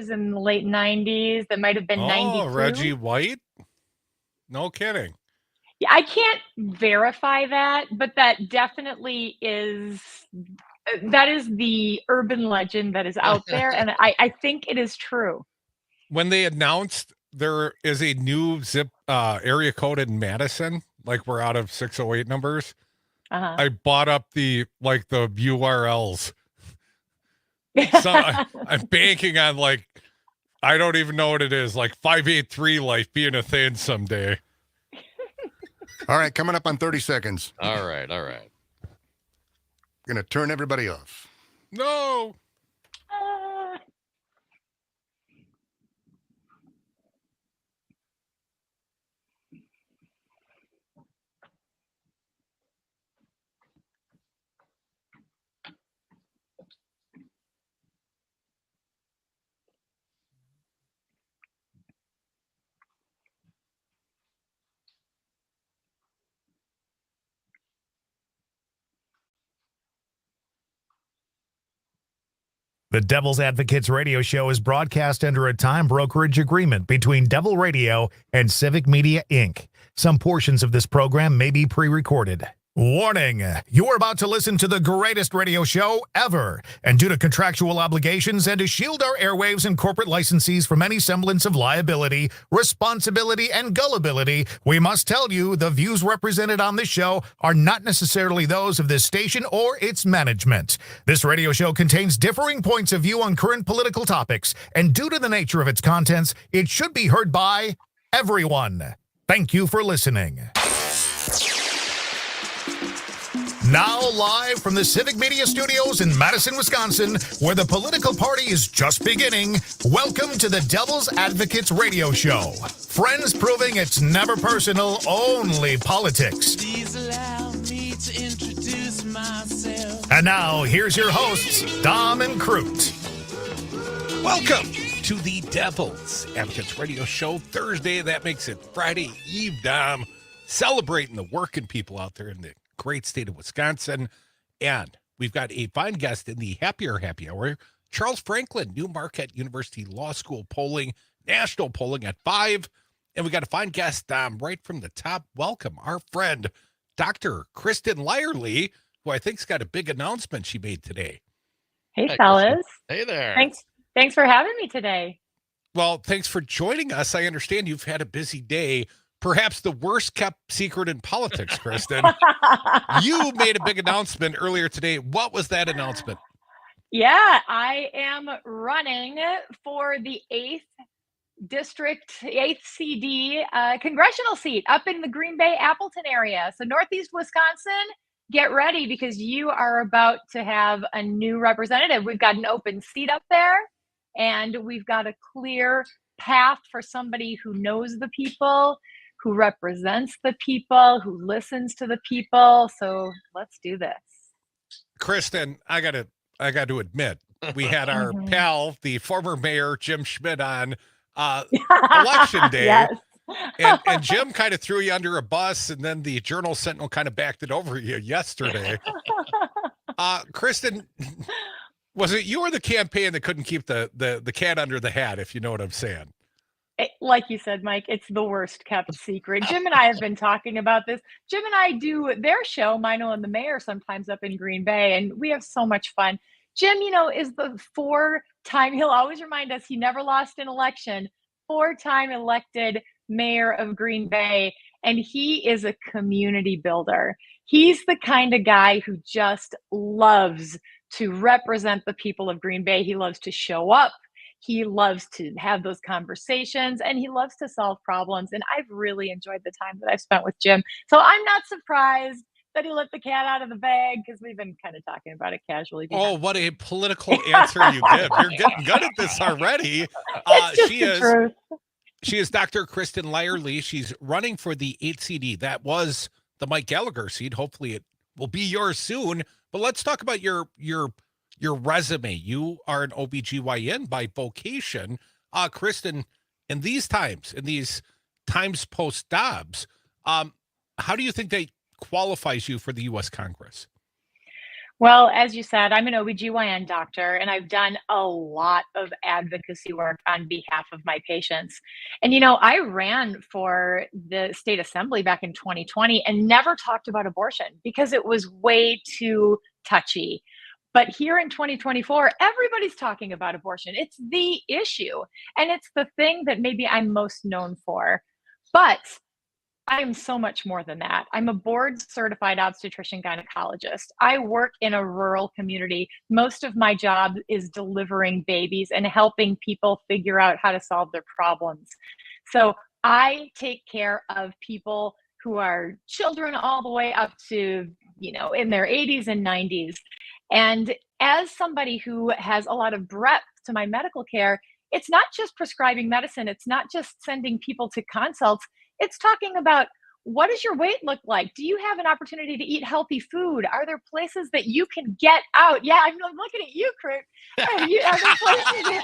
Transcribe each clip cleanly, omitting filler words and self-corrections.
80s and the late 90s. That might have been 92. Oh, Reggie White? No kidding. Yeah, I can't verify that, but that definitely is the urban legend that is out there, and I think it is true. When they announced there is a new zip area code in Madison, like we're out of 608 numbers, I bought up the URLs. So I'm banking on I don't even know what it is, 583 life being a thing someday. All right, coming up on 30 seconds. All right. Going to turn everybody off. No. The Devil's Advocates radio show is broadcast under a time brokerage agreement between Devil Radio and Civic Media, Inc. Some portions of this program may be pre-recorded. Warning, you are about to listen to the greatest radio show ever. And due to contractual obligations and to shield our airwaves and corporate licensees from any semblance of liability, responsibility, and gullibility, we must tell you the views represented on this show are not necessarily those of this station or its management. This radio show contains differing points of view on current political topics, and due to the nature of its contents, it should be heard by everyone. Thank you for listening. Now live from the Civic Media Studios in Madison, Wisconsin, where the political party is just beginning, welcome to the Devil's Advocates Radio Show. Friends proving it's never personal, only politics. Please allow me to introduce myself. And now, here's your hosts, Dom and Crute. Welcome to the Devil's Advocates Radio Show. Thursday, that makes it Friday Eve, Dom. Celebrating the working people out there in the great state of Wisconsin. And we've got a fine guest in the happy hour, Charles Franklin, New Marquette University Law School polling, national polling at 5. And we got a fine guest right from the top. Welcome our friend, Dr. Kristen Lyerly, who I think's got a big announcement she made today. Hey, fellas. Hey there. Thanks for having me today. Well, thanks for joining us. I understand you've had a busy day. Perhaps the worst kept secret in politics, Kristen. You made a big announcement earlier today. What was that announcement? Yeah, I am running for the 8th district, 8th CD congressional seat up in the Green Bay, Appleton area. So Northeast Wisconsin, get ready because you are about to have a new representative. We've got an open seat up there, and we've got a clear path for somebody who knows the people, who represents the people, who listens to the people. So let's do this. Kristen, I got to admit, we had our pal, the former mayor, Jim Schmidt, on election day. Yes. and Jim kind of threw you under a bus, and then the Journal Sentinel kind of backed it over you yesterday. Kristen, was it you or the campaign that couldn't keep the cat under the hat, if you know what I'm saying? Like you said, Mike, it's the worst kept secret. Jim and I have been talking about this. Jim and I do their show, Mino and the Mayor, sometimes up in Green Bay, and we have so much fun. Jim, is the 4-time, he'll always remind us he never lost an election, 4-time elected mayor of Green Bay, and he is a community builder. He's the kind of guy who just loves to represent the people of Green Bay. He loves to show up. He loves to have those conversations, and he loves to solve problems. And I've really enjoyed the time that I've spent with Jim. So I'm not surprised that he let the cat out of the bag, because we've been kind of talking about it casually. Oh, what a political answer you give. You're getting good at this already. She is Dr. Kristen Lyerly. She's running for the 8th CD. That was the Mike Gallagher seat. Hopefully it will be yours soon. But let's talk about your resume. You are an OBGYN by vocation. Kristen, in these times post-Dobbs, how do you think that qualifies you for the U.S. Congress? Well, as you said, I'm an OBGYN doctor and I've done a lot of advocacy work on behalf of my patients. And, I ran for the state assembly back in 2020 and never talked about abortion because it was way too touchy. But here in 2024, everybody's talking about abortion. It's the issue, and it's the thing that maybe I'm most known for. But I am so much more than that. I'm a board certified obstetrician gynecologist. I work in a rural community. Most of my job is delivering babies and helping people figure out how to solve their problems. So I take care of people who are children all the way up to, in their 80s and 90s. And as somebody who has a lot of breadth to my medical care, it's not just prescribing medicine, it's not just sending people to consults. It's talking about, what does your weight look like? Do you have an opportunity to eat healthy food? Are there places that you can get out? Yeah, I'm looking at you, Crute. Are there places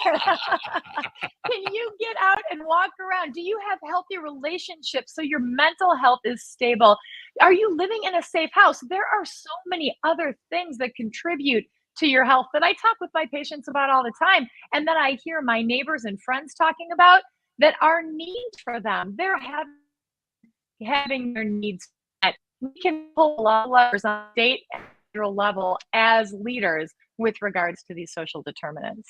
can you get out and walk around? Do you have healthy relationships so your mental health is stable? Are you living in a safe house? There are so many other things that contribute to your health that I talk with my patients about all the time, and that I hear my neighbors and friends talking about that are needs for them. They're having their needs met. We can pull a lot of levers on state and federal level as leaders with regards to these social determinants.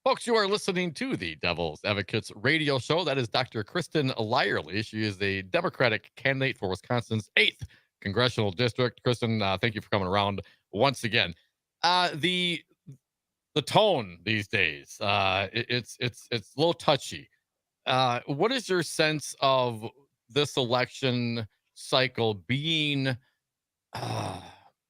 Folks, you are listening to the Devil's Advocates radio show. That is Dr. Kristen Lyerly. She is the Democratic candidate for Wisconsin's 8th congressional district. Kristen, thank you for coming around once again. The tone these days, it's a little touchy. What is your sense of this election cycle being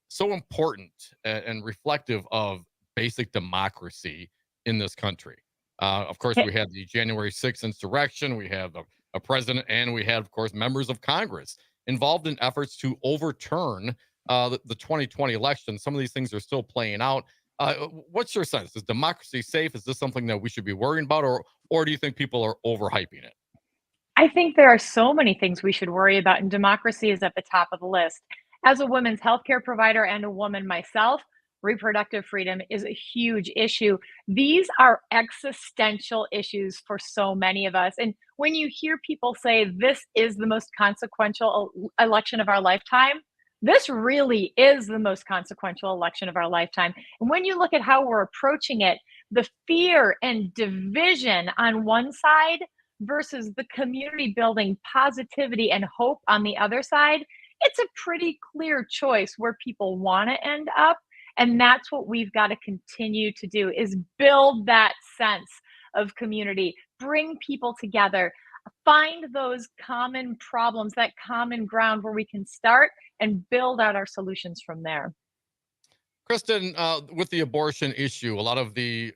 so important and reflective of basic democracy in this country? Of course, we had the January 6th insurrection, we have a president, and we had, of course, members of Congress involved in efforts to overturn the 2020 election. Some of these things are still playing out. What's your sense? Is democracy safe? Is this something that we should be worrying about, or do you think people are overhyping it? I think there are so many things we should worry about, and democracy is at the top of the list. As a women's healthcare provider and a woman myself, reproductive freedom is a huge issue. These are existential issues for so many of us. And when you hear people say this is the most consequential election of our lifetime, this really is the most consequential election of our lifetime. And when you look at how we're approaching it, the fear and division on one side versus the community building positivity and hope on the other side, it's a pretty clear choice where people want to end up. And that's what we've got to continue to do, is build that sense of community, bring people together, find those common problems, that common ground where we can start and build out our solutions from there. Kristen, with the abortion issue, a lot of the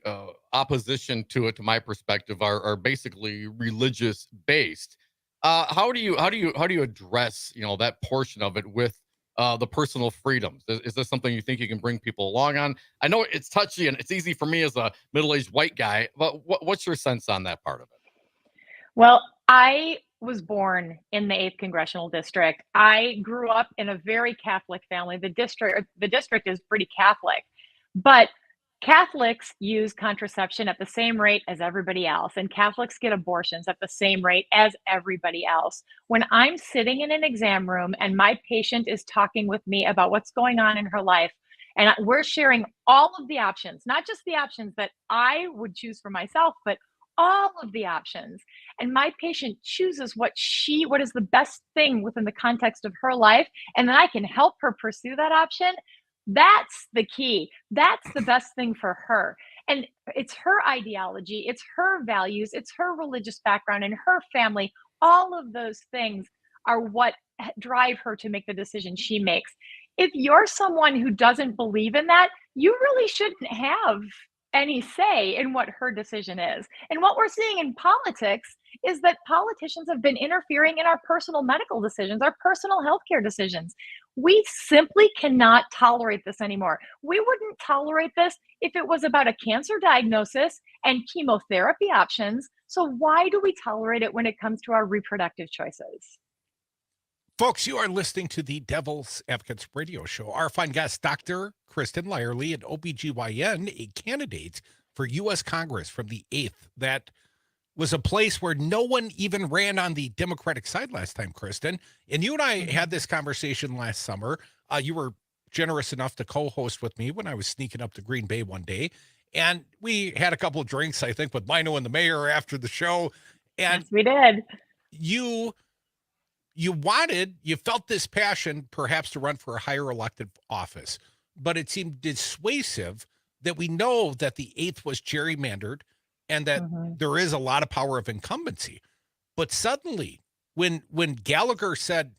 opposition to it, to my perspective, are basically religious based. How do you address that portion of it with the personal freedoms? Is this something you think you can bring people along on? I know it's touchy and it's easy for me as a middle-aged white guy, but what's your sense on that part of it? Well, I was born in the 8th congressional district. I grew up in a very Catholic family. The district is pretty Catholic, but Catholics use contraception at the same rate as everybody else, and Catholics get abortions at the same rate as everybody else. When I'm sitting in an exam room and my patient is talking with me about what's going on in her life, and we're sharing all of the options, not just the options that I would choose for myself, but all of the options. And my patient chooses what is the best thing within the context of her life, and then I can help her pursue that option. That's the key. That's the best thing for her. And it's her ideology, it's her values, it's her religious background and her family. All of those things are what drive her to make the decision she makes. If you're someone who doesn't believe in that, you really shouldn't have any say in what her decision is. And what we're seeing in politics is that politicians have been interfering in our personal medical decisions, our personal healthcare decisions. We simply cannot tolerate this anymore. We wouldn't tolerate this if it was about a cancer diagnosis and chemotherapy options. So why do we tolerate it when it comes to our reproductive choices? Folks, you are listening to the Devil's Advocates Radio Show. Our fine guest, Dr. Kristen Lyerly, an OBGYN, a candidate for U.S. Congress from the 8th. That was a place where no one even ran on the Democratic side last time, Kristen. And you and I had this conversation last summer. You were generous enough to co-host with me when I was sneaking up to Green Bay one day. And we had a couple of drinks, I think, with Mino and the mayor after the show. And Yes, we did. You felt this passion perhaps to run for a higher elected office, but it seemed dissuasive that we know that the 8th was gerrymandered and that there is a lot of power of incumbency. But suddenly, when Gallagher said,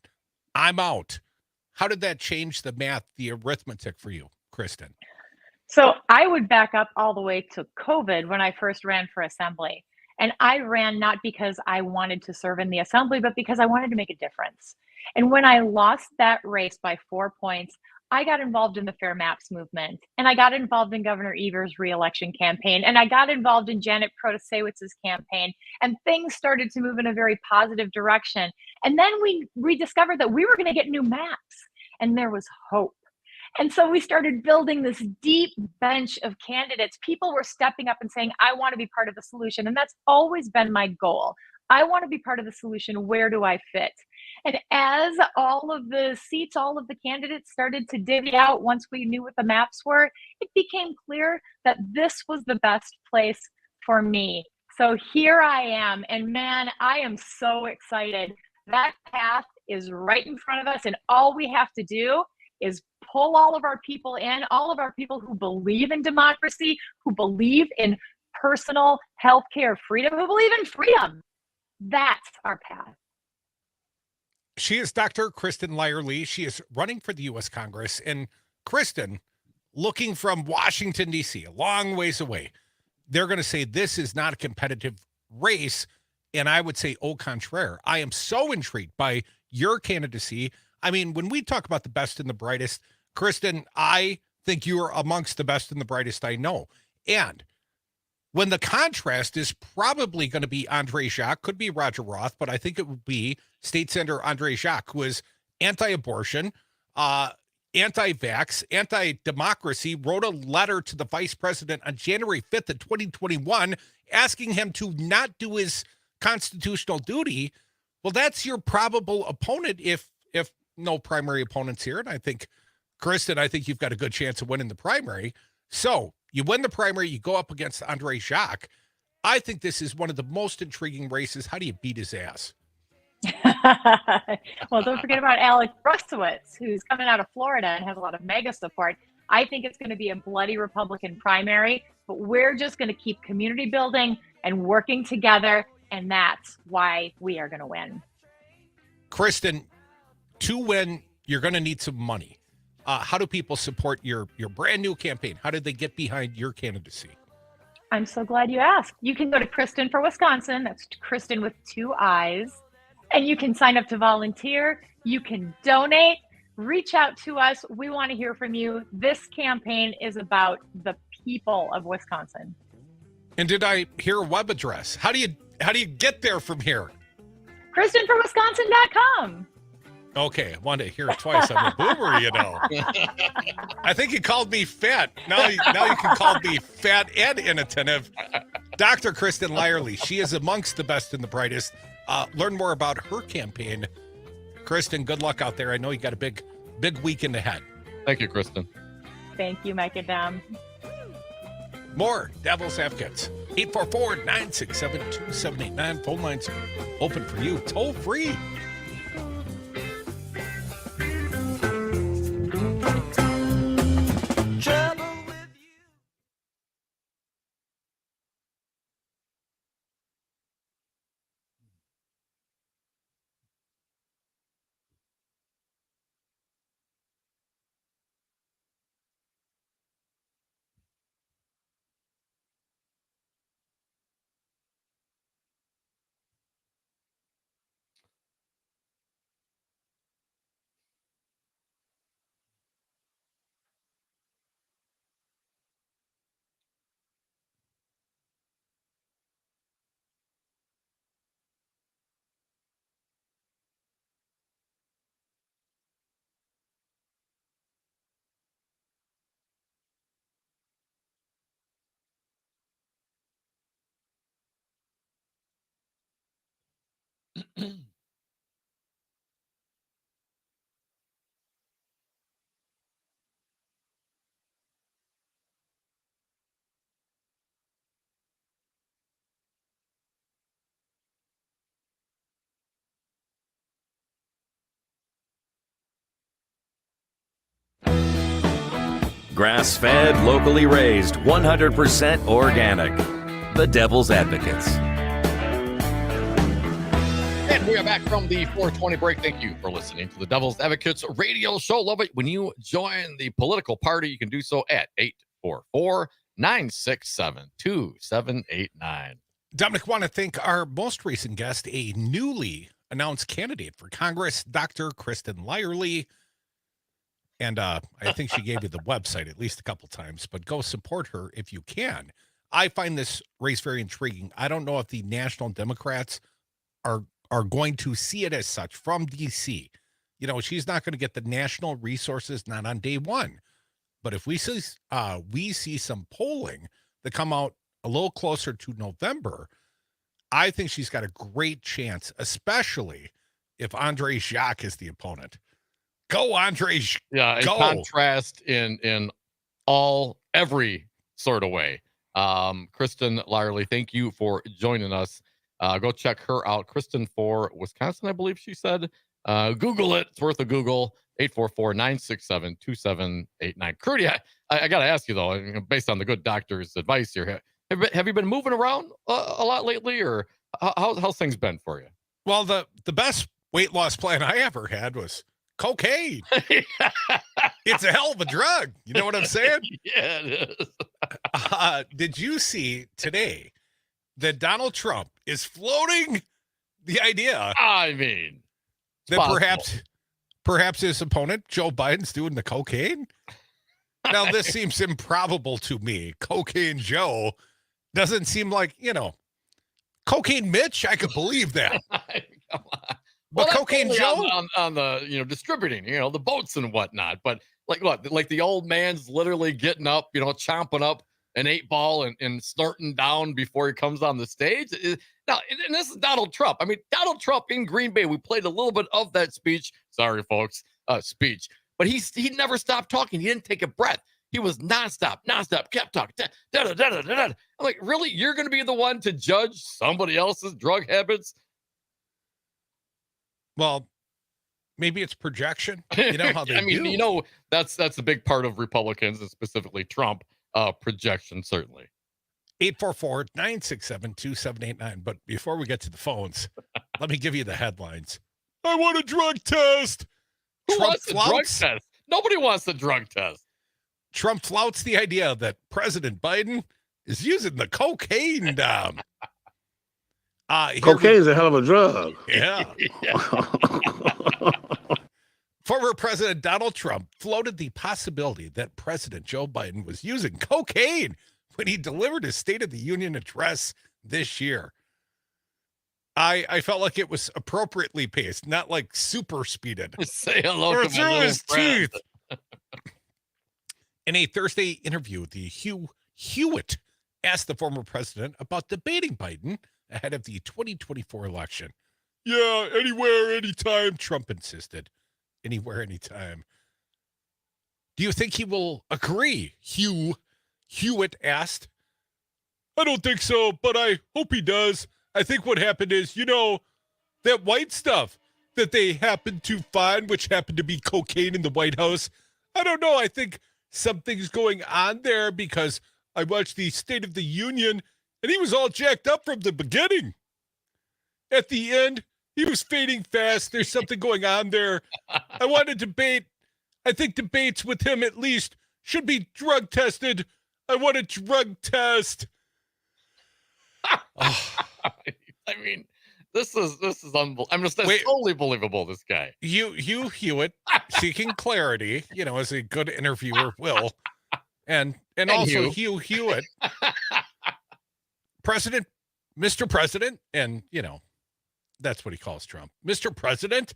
I'm out, how did that change the math, the arithmetic for you, Kristen? So I would back up all the way to COVID when I first ran for assembly. And I ran not because I wanted to serve in the assembly, but because I wanted to make a difference. And when I lost that race by 4 points, I got involved in the Fair Maps movement. And I got involved in Governor Evers' reelection campaign. And I got involved in Janet Protasewicz's campaign. And things started to move in a very positive direction. And then we discovered that we were going to get new maps. And there was hope. And so we started building this deep bench of candidates. People were stepping up and saying, I want to be part of the solution. And that's always been my goal. I want to be part of the solution. Where do I fit? And as all of the seats, all of the candidates started to divvy out once we knew what the maps were, it became clear that this was the best place for me. So here I am. And man, I am so excited. That path is right in front of us. And all we have to do is pull all of our people in, all of our people who believe in democracy, who believe in personal healthcare freedom, who believe in freedom. That's our path. She is Dr. Kristen Lyerly. She is running for the U.S. Congress. And Kristen, looking from Washington, D.C., a long ways away, they're going to say this is not a competitive race. And I would say, au contraire. I am so intrigued by your candidacy. I mean, when we talk about the best and the brightest, Kristen, I think you are amongst the best and the brightest I know. And when the contrast is probably going to be Andre Jacques, could be Roger Roth, but I think it would be State Senator Andre Jacques, who is anti-abortion, anti-vax, anti-democracy, wrote a letter to the vice president on January 5th of 2021, asking him to not do his constitutional duty. Well, that's your probable opponent if no primary opponents here. And I think, Kristen, you've got a good chance of winning the primary. So you win the primary, you go up against Andre Jacques. I think this is one of the most intriguing races. How do you beat his ass? Well, don't forget about Alex Brusowitz, who's coming out of Florida and has a lot of mega support. I think it's going to be a bloody Republican primary, but we're just going to keep community building and working together. And that's why we are going to win. Kristen, to win, you're going to need some money. How do people support your brand new campaign? How did they get behind your candidacy? I'm so glad you asked. You can go to Kristen for Wisconsin. That's Kristen with 2 I's. And you can sign up to volunteer. You can donate. Reach out to us. We want to hear from you. This campaign is about the people of Wisconsin. And did I hear a web address? How do you get there from here? KristenForWisconsin.com. Okay, I wanted to hear it twice. I'm a boomer, you know. I think you called me fat. Now you can call me fat and inattentive. Dr. Kristen Lyerly, she is amongst the best and the brightest. Learn more about her campaign. Kristen, good luck out there. I know you got a big weekend ahead. Thank you, Kristen. Thank you, Mike and Dom. More Devil's Advocates. 844-967-2789. Phone lines open for you. Toll free. Grass-fed, locally raised, 100% organic. The Devil's Advocates. And we are back from the 420 break. Thank you for listening to the Devil's Advocates radio show. Love it when you join the political party. You can do so at 844-967-2789. Dominic, want to thank our most recent guest, a newly announced candidate for Congress, Dr. Kristen Lyerly. And I think she gave you the website at least a couple times, but go support her if you can. I find this race very intriguing. I don't know if the national Democrats are going to see it as such from D.C. You know, she's not going to get the national resources, not on day one. But if we see some polling that come out a little closer to November, I think she's got a great chance, especially if Andre Jacques is the opponent. Go, Andre. Yeah, a go. Contrast in every sort of way. Kristen Lyerly, thank you for joining us. Go check her out. Kristen for Wisconsin, I believe she said. Google it. It's worth a Google. 844-967-2789. Crute, I got to ask you, though, based on the good doctor's advice here, have you been moving around a lot lately, or how's things been for you? Well, the best weight loss plan I ever had was cocaine. It's a hell of a drug. You know what I'm saying? Yeah, it is. Did you see today that Donald Trump is floating the idea I mean, that perhaps his opponent, Joe Biden's doing the cocaine? Now, this seems improbable to me. Cocaine Joe doesn't seem like, Cocaine Mitch, I could believe that. Come on. But well, Cocaine Joe on the distributing, the boats and whatnot. But like the old man's literally getting up, chomping up an 8-ball and snorting down before he comes on the stage. Now, and this is Donald Trump. I mean, Donald Trump in Green Bay. We played a little bit of that speech. Sorry, folks, speech. But he never stopped talking. He didn't take a breath. He was nonstop, kept talking. I'm like, really? You're going to be the one to judge somebody else's drug habits? Well, maybe it's projection. You know how they do. That's a big part of Republicans, and specifically Trump, projection, certainly. 844-967-2789. But before we get to the phones, let me give you the headlines. I want a drug test. Who wants a drug test? Nobody wants a drug test. Trump flouts the idea that President Biden is using the cocaine, Dom. Cocaine is a hell of a drug. Yeah. Former President Donald Trump floated the possibility that President Joe Biden was using cocaine when he delivered his State of the Union address this year. I felt like it was appropriately paced, not like super speeded. Say hello to through his friend. teeth. In a Thursday interview, the Hugh Hewitt asked the former president about debating Biden ahead of the 2024 election. Yeah, anywhere, anytime, Trump insisted. Anywhere, anytime. Do you think he will agree? Hewitt asked. I don't think so, but I hope he does. I think what happened is, that white stuff that they happened to find, which happened to be cocaine in the White House. I don't know. I think something's going on there because I watched the State of the Union and he was all jacked up from the beginning. At the end, he was fading fast. There's something going on there. I want to debate. I think debates with him at least should be drug tested. I want a drug test. Oh. I mean, this is unbelievable. I mean, that's totally believable, this guy. Hugh Hewitt seeking clarity, as a good interviewer will. And also Hugh Hewitt. Mr. President, and, that's what he calls Trump. Mr. President,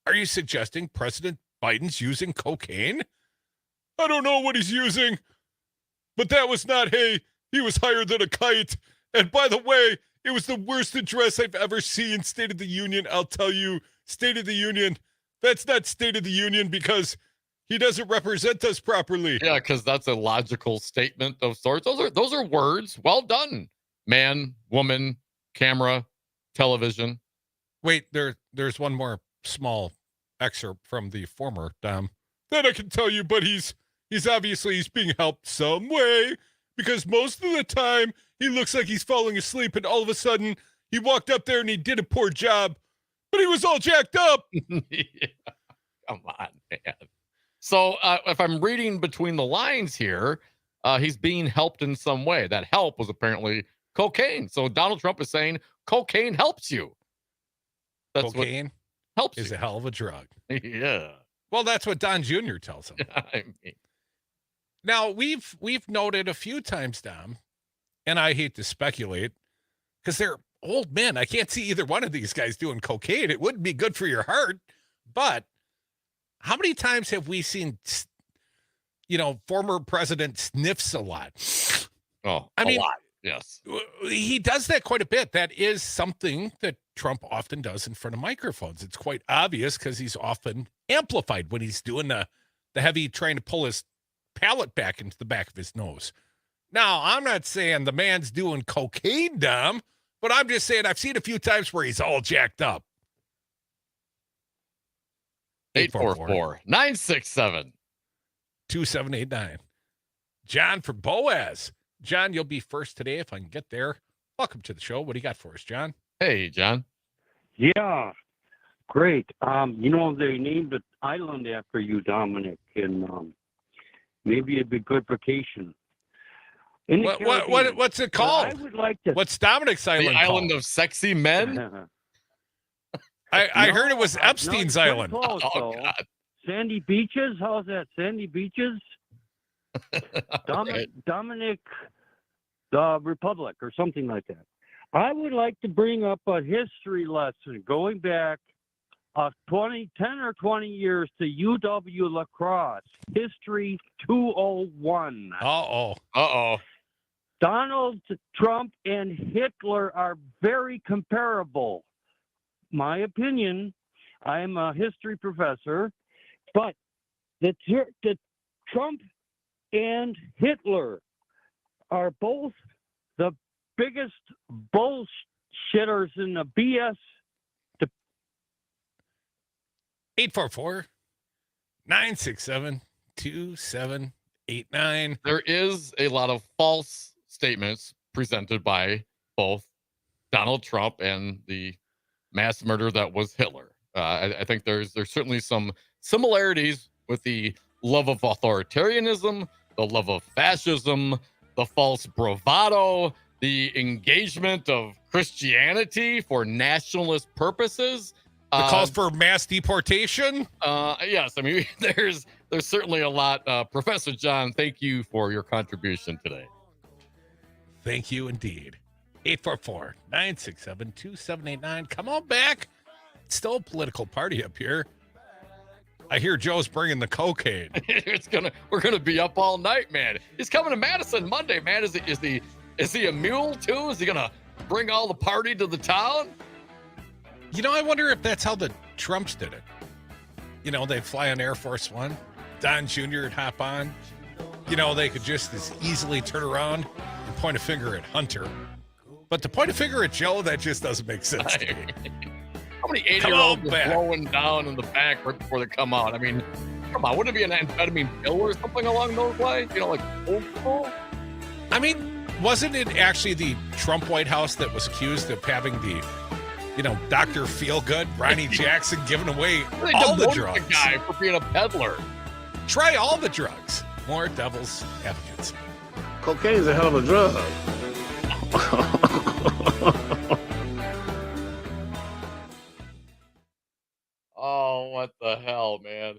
are you suggesting President Biden's using cocaine? I don't know what he's using, but that was not, hey, he was higher than a kite. And by the way, It was the worst address I've ever seen. State of the Union, I'll tell you. State of the Union. That's not State of the Union because he doesn't represent us properly. Yeah, because that's a logical statement of sorts. Those are words. Well done. Man, woman, camera, television. Wait, there's one more small excerpt from the former Dom that I can tell you, but he's obviously being helped some way because most of the time he looks like he's falling asleep, and all of a sudden he walked up there and he did a poor job, but he was all jacked up. Yeah. Come on, man. So if I'm reading between the lines here, he's being helped in some way. That help was apparently cocaine. So Donald Trump is saying cocaine helps you. That's Cocaine what helps is you. a hell of a drug. Yeah. Well, that's what Don Jr. tells him. I mean, Now, we've noted a few times, Dom, and I hate to speculate, because they're old men. I can't see either one of these guys doing cocaine. It wouldn't be good for your heart. But how many times have we seen, former president sniffs a lot? oh, I mean, a lot. Yes. He does that quite a bit. That is something that Trump often does in front of microphones. It's quite obvious because he's often amplified when he's doing the heavy, trying to pull his palate back into the back of his nose. Now, I'm not saying the man's doing cocaine, Dom, but I'm just saying I've seen a few times where he's all jacked up. 844-967. 2789. John from Boaz. John, you'll be first today if I can get there. Welcome to the show. What do you got for us, John? Hey, John. Yeah, great. They named an island after you, Dominic, and maybe it'd be good vacation. In the Caribbean. What's it But called? I would like to. What's Dominic's island The island called? of sexy men? I heard it was Epstein's no, it's island. pretty close, Oh, though. God. Sandy Beaches? How's that? Sandy Beaches? Right. Dominic, the Republic, or something like that. I would like to bring up a history lesson going back 10 or 20 years to UW La Crosse, History 201. Uh-oh. Donald Trump and Hitler are very comparable. My opinion, I'm a history professor, but the Trump and Hitler are both the biggest bullshitters in the BS. 844-967-2789. There is a lot of false statements presented by both Donald Trump and the mass murder that was Hitler. I think there's certainly some similarities with the love of authoritarianism, the love of fascism, the false bravado, the engagement of Christianity for nationalist purposes. The calls for mass deportation? Yes, I mean, there's certainly a lot. Professor John, thank you for your contribution today. Thank you indeed. 844-967-2789. Come on back. It's still a political party up here. I hear Joe's bringing the cocaine. We're gonna be up all night, man. He's coming to Madison Monday, man. Is he a mule too? Is he gonna bring all the party to the town? I wonder if that's how the Trumps did it. They fly on Air Force One. Don Jr. would hop on. They could just as easily turn around and point a finger at Hunter. But to point a finger at Joe, that just doesn't make sense to me. How many 80-year-olds are blowing down in the back right before they come out? I mean, come on, wouldn't it be an amphetamine pill or something along those lines? Like old school? I mean, wasn't it actually the Trump White House that was accused of having the, Dr. Feelgood, Ronnie Jackson, giving away They all the demoted drugs? the guy for being a peddler. Try all the drugs. More devil's advocates. Cocaine's a hell of a drug. Oh, what the hell, man.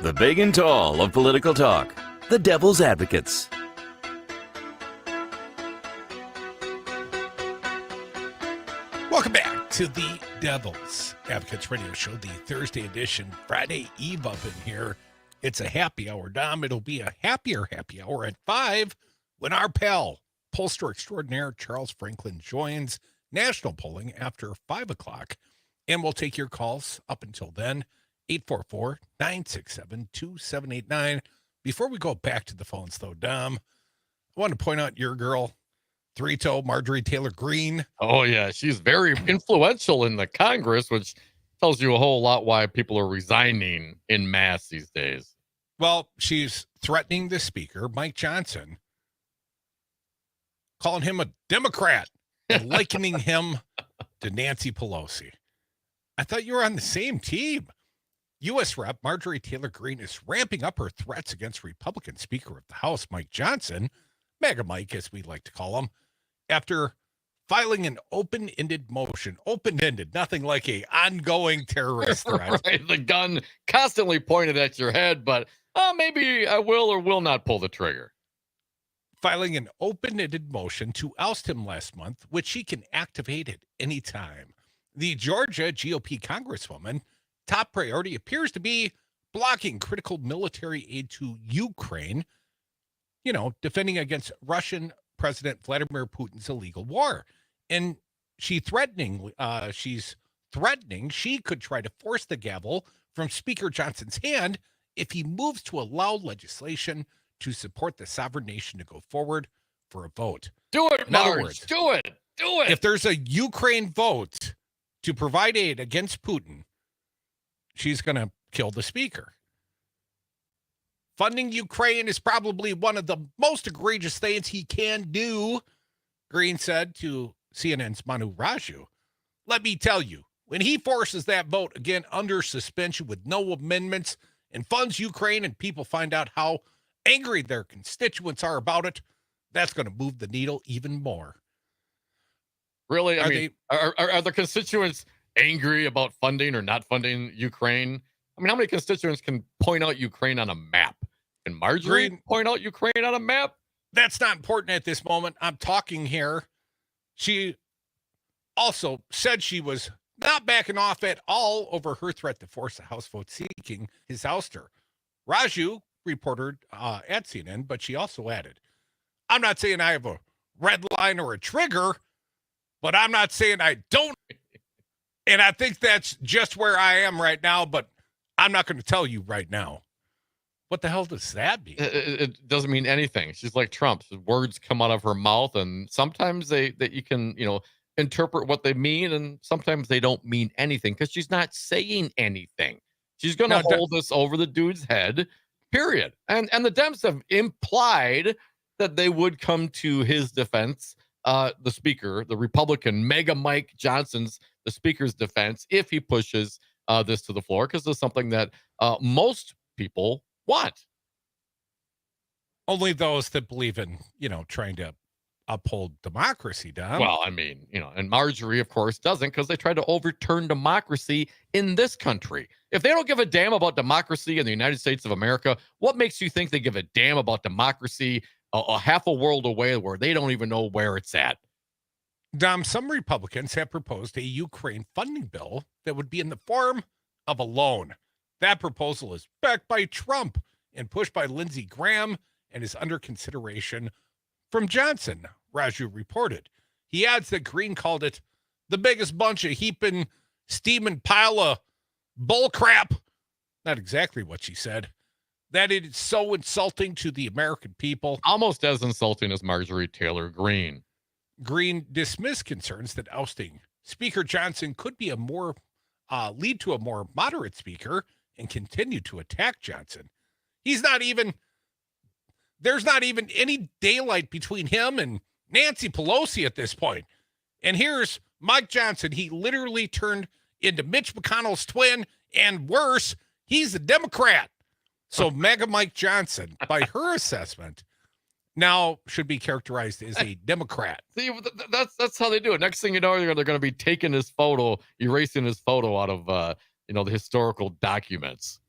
The big and tall of political talk. The Devil's Advocates. Welcome back to the Devil's Advocates Radio Show, the Thursday edition, Friday Eve up in here. It's a happy hour, Dom. It'll be a happier happy hour at 5 when our pal, pollster extraordinaire Charles Franklin, joins national polling after 5 o'clock. And we'll take your calls up until then, 844-967-2789. Before we go back to the phones, though, Dom, I want to point out your girl, three-toe Marjorie Taylor Greene. Oh, yeah. She's very influential in the Congress, which tells you a whole lot why people are resigning in mass these days. Well, she's threatening the speaker, Mike Johnson, calling him a Democrat and likening him to Nancy Pelosi. I thought you were on the same team. U.S. Rep. Marjorie Taylor Greene is ramping up her threats against Republican Speaker of the House, Mike Johnson, Mega Mike, as we like to call him, after filing an open-ended motion. Open-ended, nothing like a ongoing terrorist threat. Right, the gun constantly pointed at your head, but maybe I will or will not pull the trigger. Filing an open-ended motion to oust him last month, which she can activate at any time. The Georgia GOP Congresswoman, top priority appears to be blocking critical military aid to Ukraine, defending against Russian President Vladimir Putin's illegal war. And she's threatening she could try to force the gavel from Speaker Johnson's hand if he moves to allow legislation to support the sovereign nation to go forward for a vote. Do it, In other Marge. words, Do it. if there's a Ukraine vote to provide aid against Putin, she's going to kill the speaker. Funding Ukraine is probably one of the most egregious things he can do, Greene said to CNN's Manu Raju. Let me tell you, when he forces that vote again under suspension with no amendments and funds Ukraine and people find out how angry their constituents are about it, that's going to move the needle even more. Really? Are the constituents angry about funding or not funding Ukraine? I mean, how many constituents can point out Ukraine on a map? Can Marjorie point out Ukraine on a map? That's not important at this moment. I'm talking here. She also said she was not backing off at all over her threat to force a House vote seeking his ouster. Raju reported at CNN, but she also added, I'm not saying I have a red line or a trigger, but I'm not saying I don't. And I think that's just where I am right now, but I'm not going to tell you right now. What the hell does that mean? It doesn't mean anything. She's like Trump. Words come out of her mouth, and sometimes you can interpret what they mean, and sometimes they don't mean anything because she's not saying anything. She's going to hold this over the dude's head, period. And the Dems have implied that they would come to his defense, the speaker, the Republican Mega Mike Johnson's, the speaker's defense, if he pushes this to the floor, because it's something that most people want. Only those that believe in, trying to uphold democracy, Dom. Well, I mean, and Marjorie, of course, doesn't, because they tried to overturn democracy in this country. If they don't give a damn about democracy in the United States of America, what makes you think they give a damn about democracy a half a world away where they don't even know where it's at? Dom, some Republicans have proposed a Ukraine funding bill that would be in the form of a loan. That proposal is backed by Trump and pushed by Lindsey Graham and is under consideration from Johnson, Raju reported. He adds that Greene called it the biggest bunch of heaping, steaming pile of bullcrap. Not exactly what she said. That it is so insulting to the American people. Almost as insulting as Marjorie Taylor Greene. Greene dismissed concerns that ousting Speaker Johnson could be lead to a more moderate speaker and continue to attack Johnson. There's not even any daylight between him and Nancy Pelosi at this point. And here's Mike Johnson. He literally turned into Mitch McConnell's twin, and worse, he's a Democrat. So Mega Mike Johnson, by her assessment, now should be characterized as a Democrat. See, that's how they do it. Next thing you know, they're going to be taking his photo, erasing his photo out of the historical documents.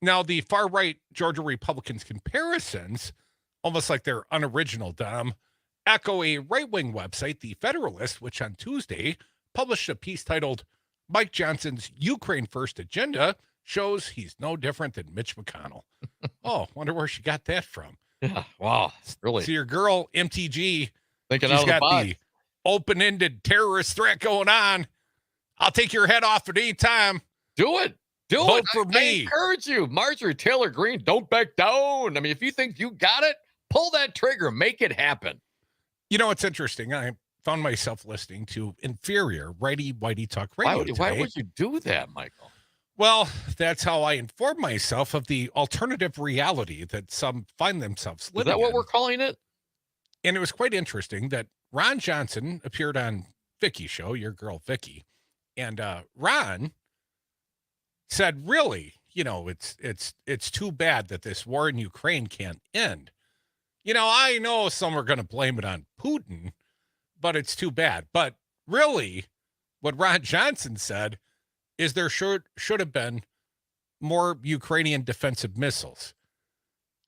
Now, the far-right Georgia Republicans comparisons, almost like they're unoriginal, Dom, echo a right-wing website, The Federalist, which on Tuesday published a piece titled, Mike Johnson's Ukraine First Agenda shows he's no different than Mitch McConnell. Oh, wonder where she got that from. Yeah, wow, really. So your girl, MTG, Thinking she's out of the got box. the open-ended terrorist threat going on. I'll take your head off at any time. Do it. Do Vote it. for I me. encourage you. Marjorie Taylor Greene, don't back down. I mean, if you think you got it, pull that trigger. Make it happen. You know, it's interesting. I found myself listening to inferior righty-whitey talk radio Why today. would you do that, Michael? Well, that's how I inform myself of the alternative reality that some find themselves Is living that what in. we're calling it? And it was quite interesting that Ron Johnson appeared on Vicky's show, your girl Vicky, and Ron said, really, you know, it's too bad that this war in Ukraine can't end. You know, I know some are going to blame it on Putin, but it's too bad. But really, what Ron Johnson said is there should have been more Ukrainian defensive missiles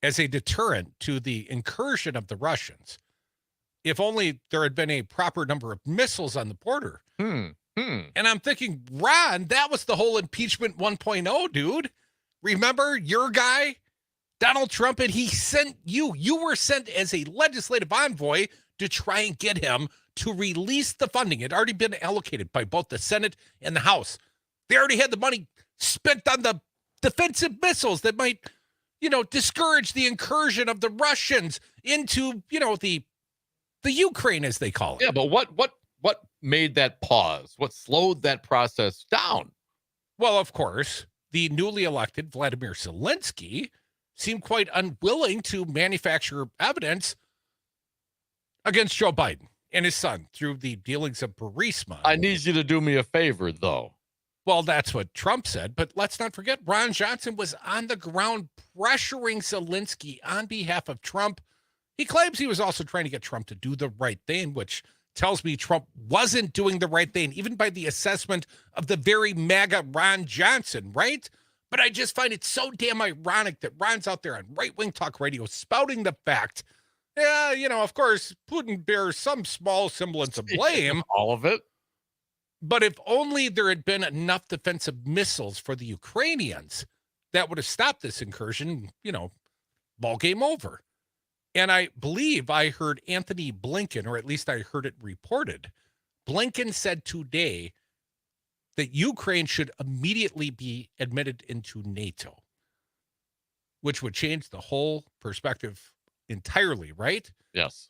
as a deterrent to the incursion of the Russians. If only there had been a proper number of missiles on the border. And I'm thinking, Ron, that was the whole impeachment 1.0, dude. Remember your guy, Donald Trump, and he sent you. You were sent as a legislative envoy to try and get him to release the funding. It had already been allocated by both the Senate and the House. They already had the money spent on the defensive missiles that might, you know, discourage the incursion of the Russians into, you know, the Ukraine, as they call it. Yeah, but what made that pause? What slowed that process down? Well, of course, the newly elected Vladimir Zelensky seemed quite unwilling to manufacture evidence against Joe Biden and his son through the dealings of Burisma. I need you to do me a favor, though. Well, that's what Trump said, but let's not forget Ron Johnson was on the ground pressuring Zelensky on behalf of Trump. He claims he was also trying to get Trump to do the right thing, which tells me Trump wasn't doing the right thing, even by the assessment of the very MAGA Ron Johnson, right? But I just find it so damn ironic that Ron's out there on right-wing talk radio spouting the fact, yeah, you know, of course, Putin bears some small semblance of blame. All of it. But if only there had been enough defensive missiles for the Ukrainians, that would have stopped this incursion, you know, ball game over. And I believe I heard Anthony Blinken, or at least I heard it reported. Blinken said today that Ukraine should immediately be admitted into NATO, which would change the whole perspective entirely, right? Yes.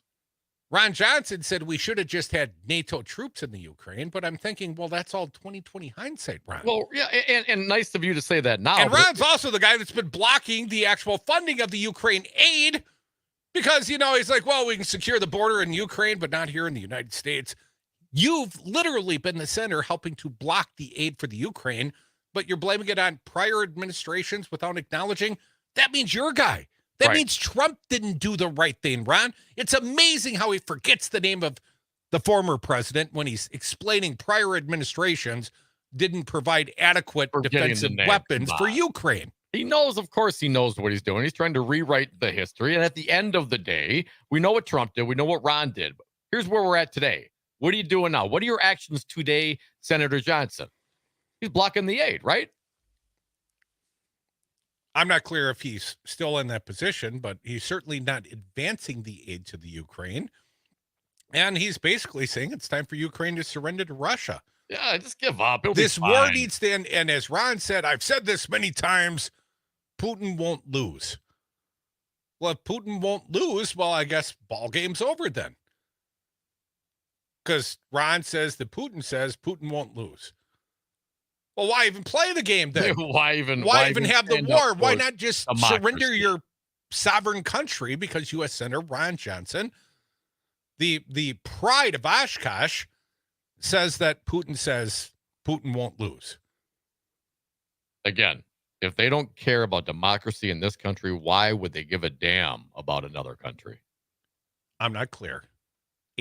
Ron Johnson said we should have just had NATO troops in the Ukraine, but I'm thinking, well, that's all 2020 hindsight, Ron. Well, yeah, and nice of you to say that now. And but- Ron's also the guy that's been blocking the actual funding of the Ukraine aid because, you know, he's like, well, we can secure the border in Ukraine, but not here in the United States. You've literally been the center helping to block the aid for the Ukraine, but you're blaming it on prior administrations without acknowledging that means your guy. That Right. means Trump didn't do the right thing, Ron. It's amazing how he forgets the name of the former president when he's explaining prior administrations didn't provide adequate Forgetting the defensive name. weapons Come for on. Ukraine. He knows, of course, he knows what he's doing. He's trying to rewrite the history. And at the end of the day, we know what Trump did. We know what Ron did. But here's where we're at today. What are you doing now? What are your actions today, Senator Johnson? He's blocking the aid, right? I'm not clear if he's still in that position, but he's certainly not advancing the aid to the Ukraine. And he's basically saying it's time for Ukraine to surrender to Russia. Yeah, just give up. It'll be This war fine. needs to end. And as Ron said, I've said this many times, Putin won't lose. Well, if Putin won't lose, well, I guess ball game's over then. Because Ron says that Putin says Putin won't lose. Well, why even play the game then? Why even have the stand up war? Why for not just democracy? surrender your sovereign country? Because U.S. Senator Ron Johnson, the pride of Oshkosh, says that Putin won't lose. Again, if they don't care about democracy in this country, why would they give a damn about another country? I'm not clear.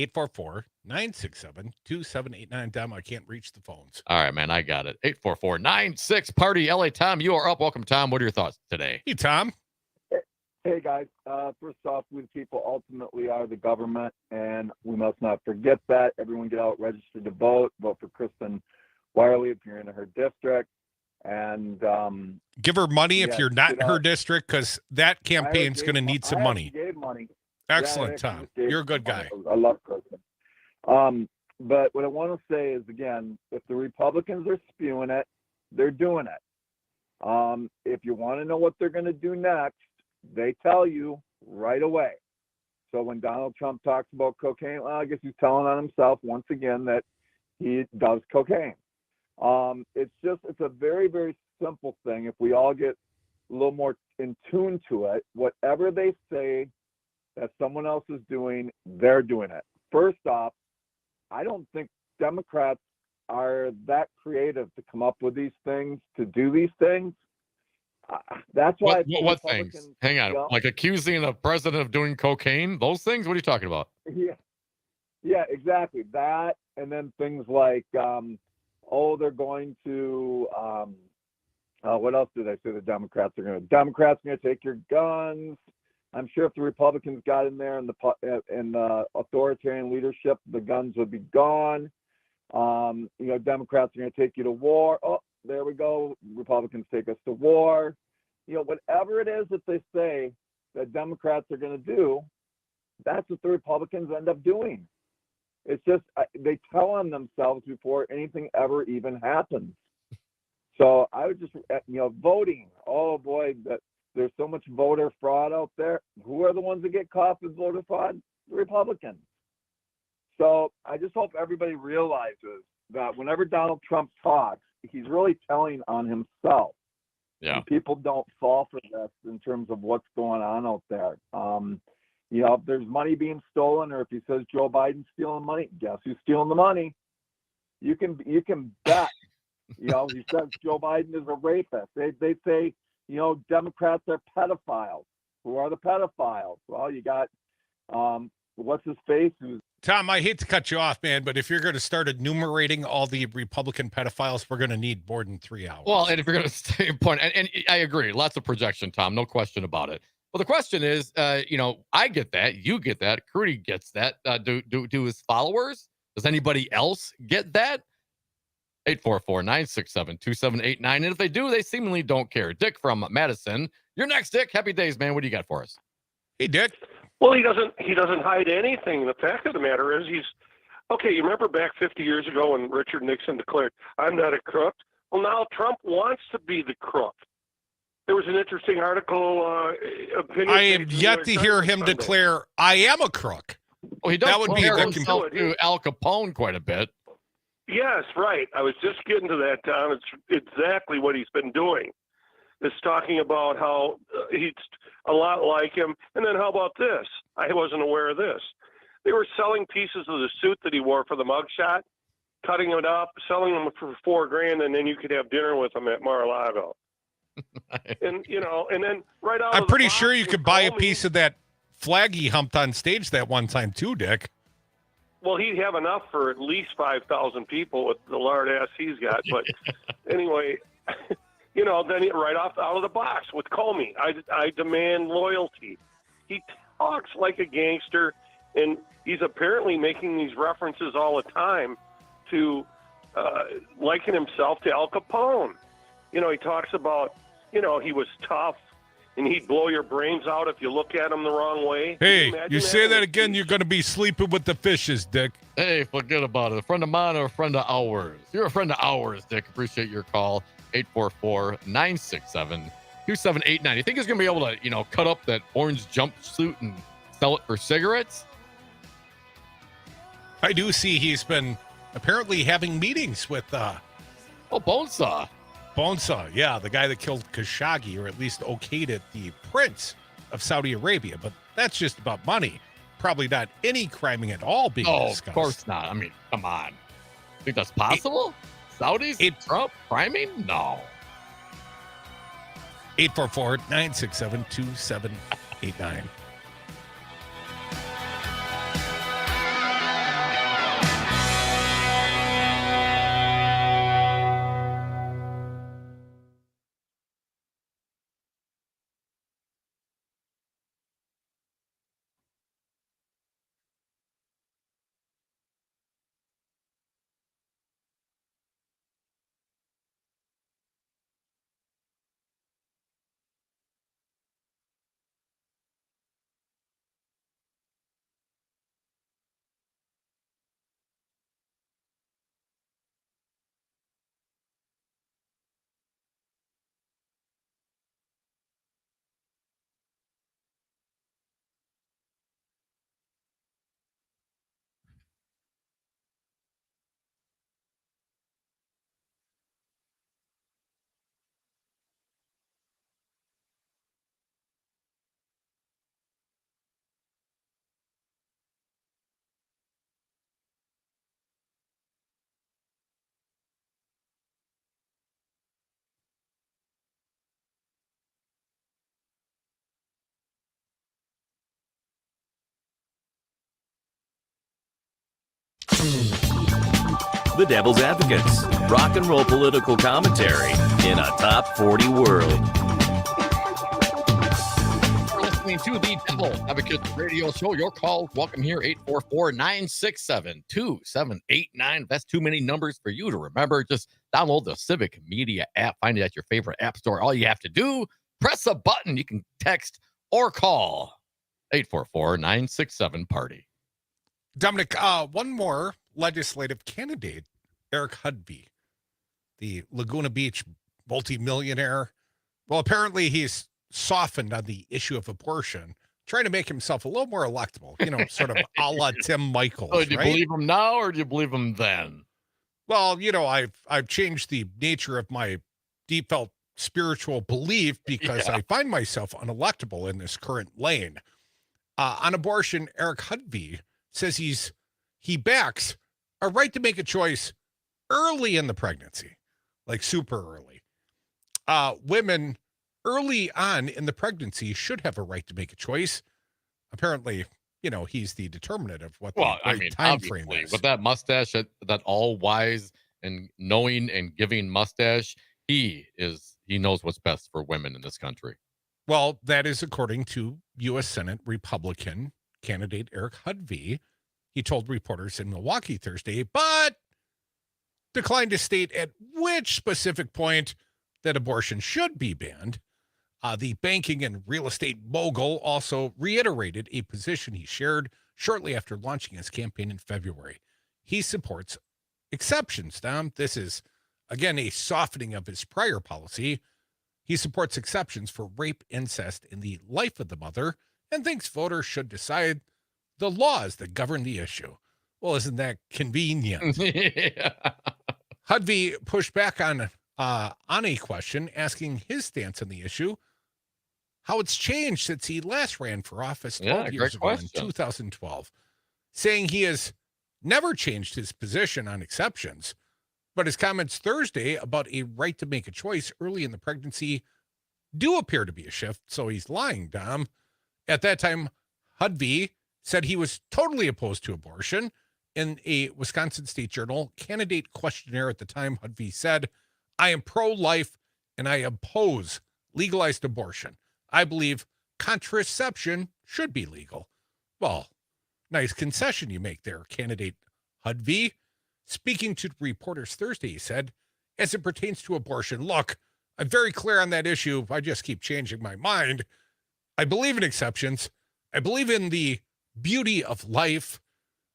844-967-2789. Dom, I can't reach the phones. All right, man, I got it. 844-96-PARTY. LA Tom, you are up. Welcome, Tom. What are your thoughts today? Hey, Tom. Hey, guys. First off, we the people ultimately are the government, and we must not forget that. Everyone get out, register to vote. Vote for Kristen Wiley if you're in her district. And give her money if you're not in her out. district, because that campaign's going to need some money. Gave money. Excellent, Tom. You're a good guy. I love Kristen. But what I want to say is, again, if the Republicans are spewing it, they're doing it. If you want to know what they're going to do next, they tell you right away. So when Donald Trump talks about cocaine, well, I guess he's telling on himself once again that he does cocaine. It's a very, very simple thing. If we all get a little more in tune to it, whatever they say that someone else is doing, they're doing it. First off, I don't think Democrats are that creative to come up with these things, to do these things. That's why. What things? Hang on. Like accusing a president of doing cocaine? Those things? What are you talking about? Yeah, exactly. That, and then things like, they're going to, what else did I say the Democrats are going to? Democrats are going to take your guns. I'm sure if the Republicans got in there and the authoritarian leadership, the guns would be gone. Democrats are going to take you to war. Oh, there we go. Republicans take us to war. Whatever it is that they say that Democrats are going to do, that's what the Republicans end up doing. It's just they tell on themselves before anything ever even happens. So I would just, voting. Oh boy, there's so much voter fraud out there. Who are the ones that get caught with voter fraud? The Republicans. So I just hope everybody realizes that whenever Donald Trump talks, he's really telling on himself. Yeah. And people don't fall for this in terms of what's going on out there. If there's money being stolen, or if he says Joe Biden's stealing money, guess who's stealing the money? You can bet. He says Joe Biden is a rapist. They say, Democrats are pedophiles. Who are the pedophiles? Well, you got what's his face? Tom, I hate to cut you off, man, but if you're going to start enumerating all the Republican pedophiles, we're going to need more than 3 hours. Well, and if you're going to stay in point, and I agree, lots of projection, Tom, no question about it. Well, the question is, I get that, you get that, Crute gets that. Do his followers? Does anybody else get that? 844-967-2789. And if they do, they seemingly don't care. Dick from Madison, you're next, Dick. Happy days, man. What do you got for us? Hey, Dick. Well, he doesn't hide anything. The fact of the matter is okay. You remember back 50 years ago when Richard Nixon declared, "I'm not a crook." Well, now Trump wants to be the crook. There was an interesting article. Opinion I have yet to hear him declare, "I am a crook." Well, he does. That would be himself to Al Capone quite a bit. Yes, right. I was just getting to that, Tom. It's exactly what he's been doing. Is talking about how he's a lot like him. And then how about this? I wasn't aware of this. They were selling pieces of the suit that he wore for the mugshot, cutting it up, selling them for $4,000, and then you could have dinner with him at Mar-a-Lago. And then right out. I'm pretty sure you could buy a piece of that flag he humped on stage that one time too, Dick. Well, he'd have enough for at least 5,000 people with the lard ass he's got. But anyway. Then right out of the box with Comey, I demand loyalty. He talks like a gangster, and he's apparently making these references all the time to liken himself to Al Capone. He talks about, he was tough, and he'd blow your brains out if you look at him the wrong way. Hey, you say that again, you're going to be sleeping with the fishes, Dick. Hey, forget about it. A friend of mine or a friend of ours? You're a friend of ours, Dick. Appreciate your call. 844-967-2789. You think he's going to be able to, cut up that orange jumpsuit and sell it for cigarettes? I do see he's been apparently having meetings with Bonesaw. Bonesaw, yeah, the guy that killed Khashoggi, or at least okayed it, the prince of Saudi Arabia. But that's just about money. Probably not any criming at all being discussed. Of course not. I mean, come on. Think that's possible? Saudis? Trump? Priming? No. 844-967-2789. The Devil's Advocates, rock and roll political commentary in a top 40 world. You're listening to the Devil Advocates Radio Show. Your calls, welcome here, 844-967-2789. That's too many numbers for you to remember. Just download the Civic Media app. Find it at your favorite app store. All you have to do, press a button. You can text or call 844-967-PARTY. Dominic, one more legislative candidate, Eric Hudby, the Laguna Beach multimillionaire. Well, apparently he's softened on the issue of abortion, trying to make himself a little more electable, sort of a la Tim Michaels. Oh, do you right? believe him now or do you believe him then? Well, I've changed the nature of my deep felt spiritual belief because I find myself unelectable in this current lane. On abortion, Eric Hudby says he backs a right to make a choice early in the pregnancy, like super early. Women early on in the pregnancy should have a right to make a choice. Apparently, he's the determinant of what the time frame is. With that mustache, that all-wise and knowing and giving mustache, he knows what's best for women in this country. Well, that is according to U.S. Senate Republican candidate Eric Hudby. He told reporters in Milwaukee Thursday, but declined to state at which specific point that abortion should be banned. The banking and real estate mogul also reiterated a position he shared shortly after launching his campaign in February. He supports exceptions, Dom. This is, again, a softening of his prior policy. He supports exceptions for rape, incest, in the life of the mother, and thinks voters should decide the laws that govern the issue. Well, isn't that convenient? Hudby pushed back on a question asking his stance on the issue, how it's changed since he last ran for office 12 years ago in 2012, saying he has never changed his position on exceptions, but his comments Thursday about a right to make a choice early in the pregnancy do appear to be a shift, so he's lying, Dom. At that time, Hudby said he was totally opposed to abortion. In a Wisconsin State Journal candidate questionnaire at the time, Hudby said, I am pro-life and I oppose legalized abortion. I believe contraception should be legal. Well, nice concession you make there, candidate Hudby. Speaking to reporters Thursday, he said, as it pertains to abortion, look, I'm very clear on that issue. I just keep changing my mind. I believe in exceptions. I believe in the beauty of life.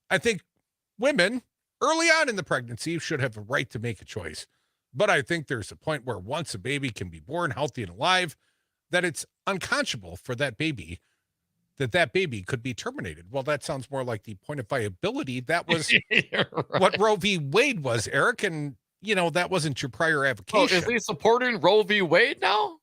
I think women early on in the pregnancy should have a right to make a choice. But I think there's a point where once a baby can be born healthy and alive, that it's unconscionable for that baby could be terminated. Well, that sounds more like the point of viability. That was Right. what Roe v. Wade was, Eric. And, that wasn't your prior Oh, avocation. is he supporting Roe v. Wade now?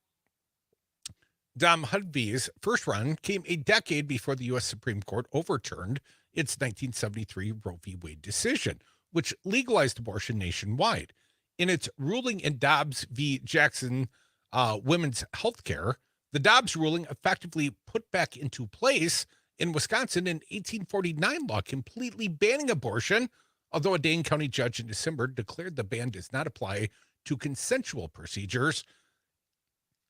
Dom Hudby's first run came a decade before the U.S. Supreme Court overturned its 1973 Roe v. Wade decision, which legalized abortion nationwide. In its ruling in Dobbs v. Jackson women's health care, the Dobbs ruling effectively put back into place in Wisconsin an 1849 law completely banning abortion, although a Dane County judge in December declared the ban does not apply to consensual procedures.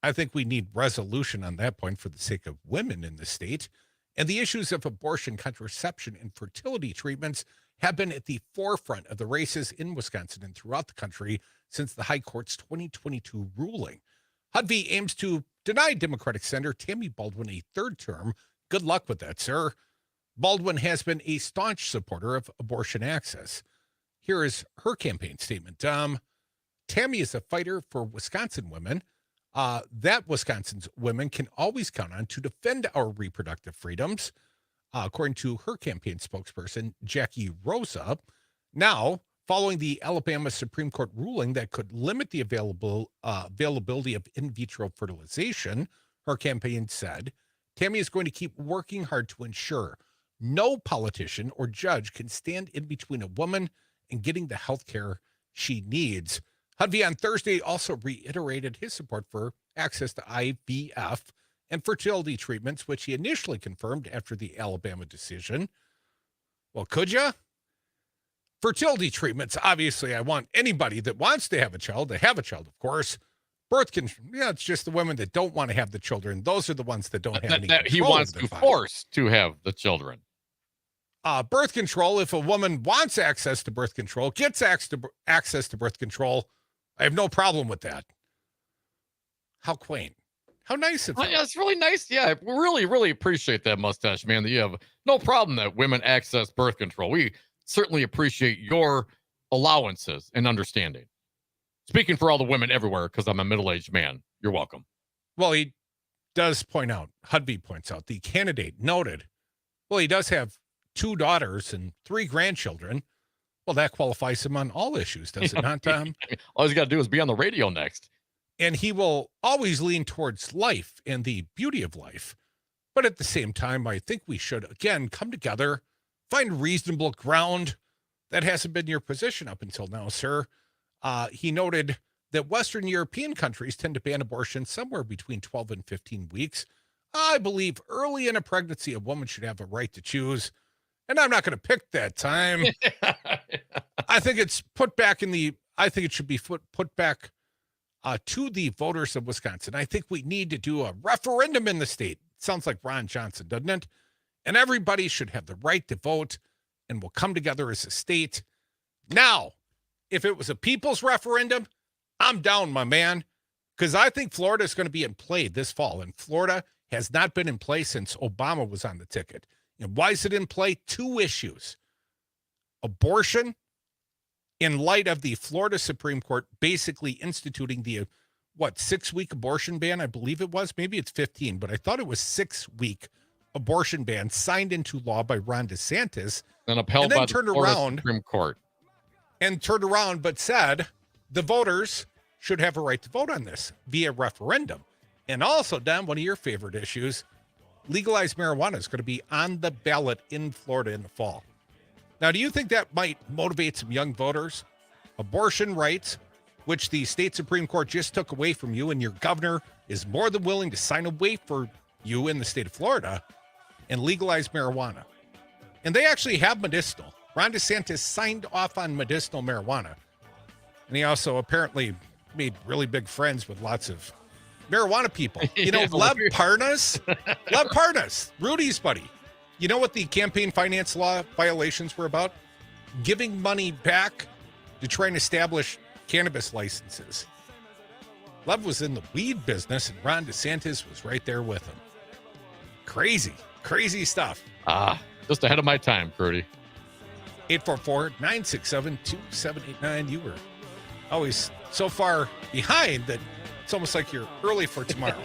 I think we need resolution on that point for the sake of women in the state. And the issues of abortion, contraception, and fertility treatments have been at the forefront of the races in Wisconsin and throughout the country since the High Court's 2022 ruling. Hudby aims to deny Democratic Senator Tammy Baldwin a third term. Good luck with that, sir. Baldwin has been a staunch supporter of abortion access. Here is her campaign statement. Tammy is a fighter for Wisconsin women. That Wisconsin's women can always count on to defend our reproductive freedoms, according to her campaign spokesperson, Jackie Rosa. Now, following the Alabama Supreme Court ruling that could limit the availability of in vitro fertilization, her campaign said, Tammy is going to keep working hard to ensure no politician or judge can stand in between a woman and getting the health care she needs. Hudby on Thursday also reiterated his support for access to IVF and fertility treatments, which he initially confirmed after the Alabama decision. Well, could ya? fertility treatments. Obviously, I want anybody that wants to have a child, of course. Birth control, yeah, it's just the women that don't want to have the children. Those are the ones that don't have any that he control wants over their to body. force to have the children. Birth control, if a woman wants access to birth control, gets access to birth control, I have no problem with that. How quaint. How nice of him. Yeah, it's really nice. Yeah, I really, really appreciate that, Mustache Man, that you have no problem that women access birth control. We certainly appreciate your allowances and understanding. Speaking for all the women everywhere, because I'm a middle-aged man, you're welcome. Well, he does point out, Hudby points out, the candidate noted, well, he does have 2 daughters and 3 grandchildren. Well, that qualifies him on all issues, does it not, Tom? All he's got to do is be on the radio next. And he will always lean towards life and the beauty of life. But at the same time, I think we should, again, come together, find reasonable ground. That hasn't been your position up until now, sir. He noted that Western European countries tend to ban abortion somewhere between 12 and 15 weeks. I believe early in a pregnancy, a woman should have a right to choose. And I'm not going to pick that time. I think it's put back I think it should be put back to the voters of Wisconsin. I think we need to do a referendum in the state. Sounds like Ron Johnson, doesn't it? And everybody should have the right to vote, and we'll come together as a state. Now, if it was a people's referendum, I'm down, my man, because I think Florida is going to be in play this fall, and Florida has not been in play since Obama was on the ticket. And why is it in play? 2 issues. Abortion, in light of the Florida Supreme Court basically instituting the, 6-week abortion ban, I believe it was. Maybe it's 15, but I thought it was 6-week abortion ban signed into law by Ron DeSantis. And upheld and then by turned the Florida around, Supreme Court. And turned around but said the voters should have a right to vote on this via referendum. And also, Don, one of your favorite issues, legalized marijuana is going to be on the ballot in Florida in the fall. Now, do you think that might motivate some young voters? Abortion rights, which the state Supreme Court just took away from you, and your governor is more than willing to sign away for you in the state of Florida, and legalize marijuana. And they actually have medicinal. Ron DeSantis signed off on medicinal marijuana. And he also apparently made really big friends with lots of marijuana people. You know, Lev Parnas, Rudy's buddy. You know what the campaign finance law violations were about? Giving money back to try and establish cannabis licenses. Lev was in the weed business, and Ron DeSantis was right there with him. Crazy, crazy stuff. Just ahead of my time, Crute. 844-967-2789. You were always so far behind that it's almost like you're early for tomorrow.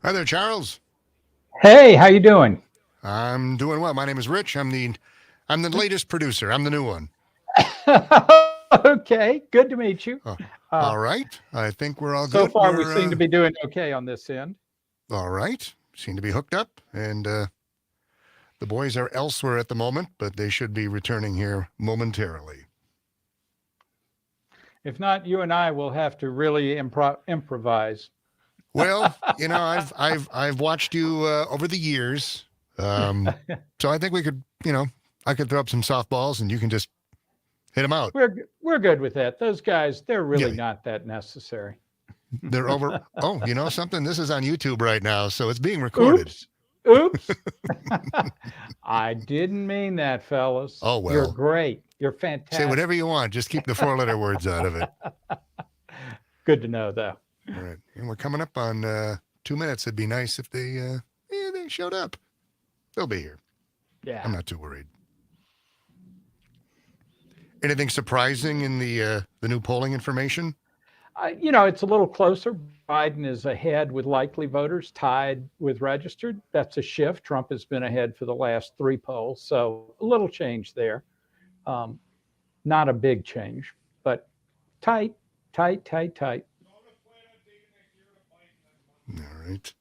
Hi there, Charles. Hey, how you doing? I'm doing well. My name is Rich. I'm the latest producer. I'm the new one. Okay, good to meet you. All right. I think we're all So good. far, we seem to be doing okay on this end. All right. Seem to be hooked up, and the boys are elsewhere at the moment, but they should be returning here momentarily. If not, you and I will have to really improvise. Well, you know, I've watched you over the years, so I think we could, I could throw up some softballs, and you can just hit them out. We're good with that. Those guys, they're really not that necessary. They're over. Oh, you know something? This is on YouTube right now, so it's being recorded. Oops. I didn't mean that, fellas. Oh, well. You're great. You're fantastic. Say whatever you want. Just keep the 4-letter words out of it. Good to know, though. All right. And we're coming up on 2 minutes. It'd be nice if they showed up. They'll be here. Yeah. I'm not too worried. Anything surprising in the new polling information? It's a little closer. Biden is ahead with likely voters, tied with registered. That's a shift. Trump has been ahead for the last 3 polls. So a little change there. Not a big change, but tight. All right.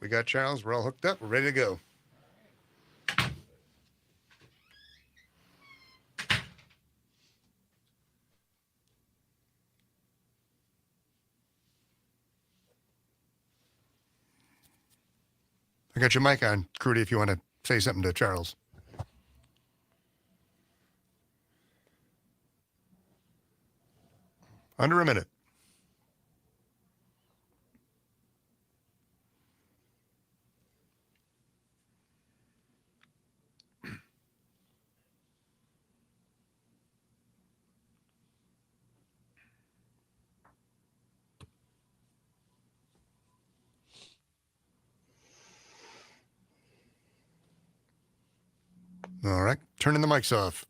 We got Charles. We're all hooked up. We're ready to go. I got your mic on, Crute, if you want to say something to Charles. Under a minute. All right, turning the mics off.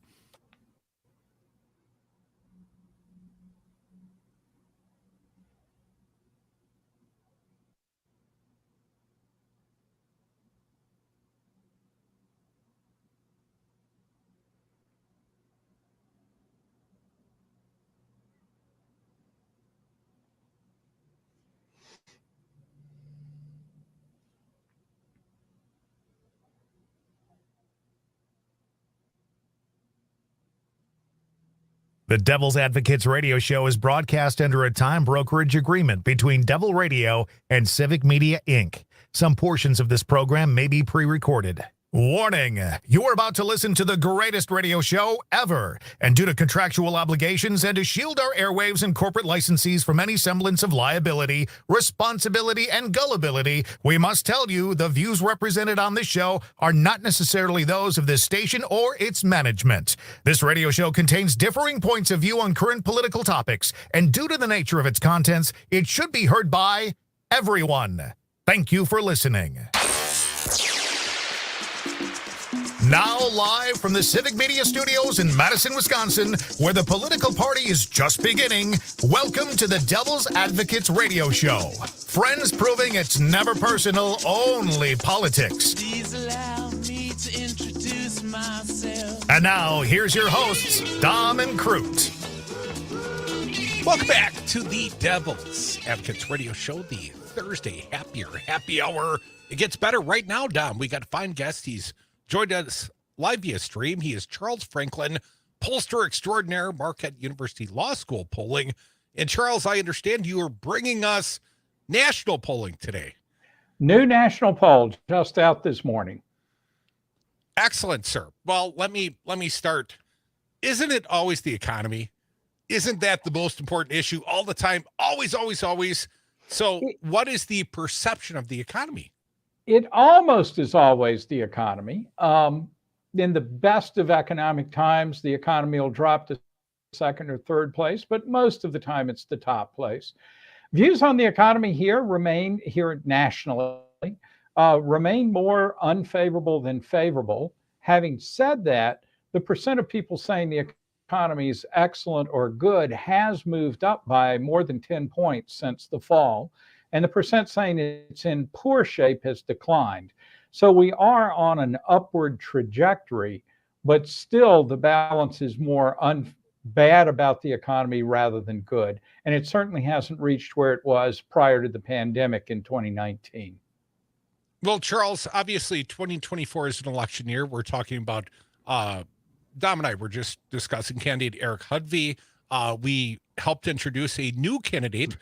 The Devil's Advocates radio show is broadcast under a time brokerage agreement between Devil Radio and Civic Media, Inc. Some portions of this program may be pre-recorded. Warning, you are about to listen to the greatest radio show ever, and due to contractual obligations and to shield our airwaves and corporate licensees from any semblance of liability, responsibility, and gullibility, we must tell you the views represented on this show are not necessarily those of this station or its management. This radio show contains differing points of view on current political topics, and due to the nature of its contents, it should be heard by everyone. Thank you for listening. Now live from the Civic Media Studios in Madison, Wisconsin, where the political party is just beginning, welcome to the Devil's Advocates radio show. Friends proving it's never personal, only politics. Please allow me to introduce myself. And now, here's your hosts, Dom and Crute. Welcome back to the Devil's Advocates radio show, the Thursday happy hour. It gets better right now, Dom. We got a fine guest. He's joined us live via stream. He is Charles Franklin, pollster extraordinaire, Marquette University Law School polling. And Charles, I understand you are bringing us national polling today. New national poll just out this morning. Excellent, sir. Well, let me start. Isn't it always the economy? Isn't that the most important issue all the time? Always. So what is the perception of the economy? It almost is always the economy. In the best of economic times, the economy will drop to second or third place, but most of the time it's the top place. Views on the economy here nationally remain more unfavorable than favorable. Having said that, the percent of people saying the economy is excellent or good has moved up by more than 10 points since the fall, and the percent saying it's in poor shape has declined. So we are on an upward trajectory, but still the balance is more bad about the economy rather than good. And it certainly hasn't reached where it was prior to the pandemic in 2019. Well, Charles, obviously 2024 is an election year. We're talking about, Dom and I were just discussing candidate Eric Hudvey. We helped introduce a new candidate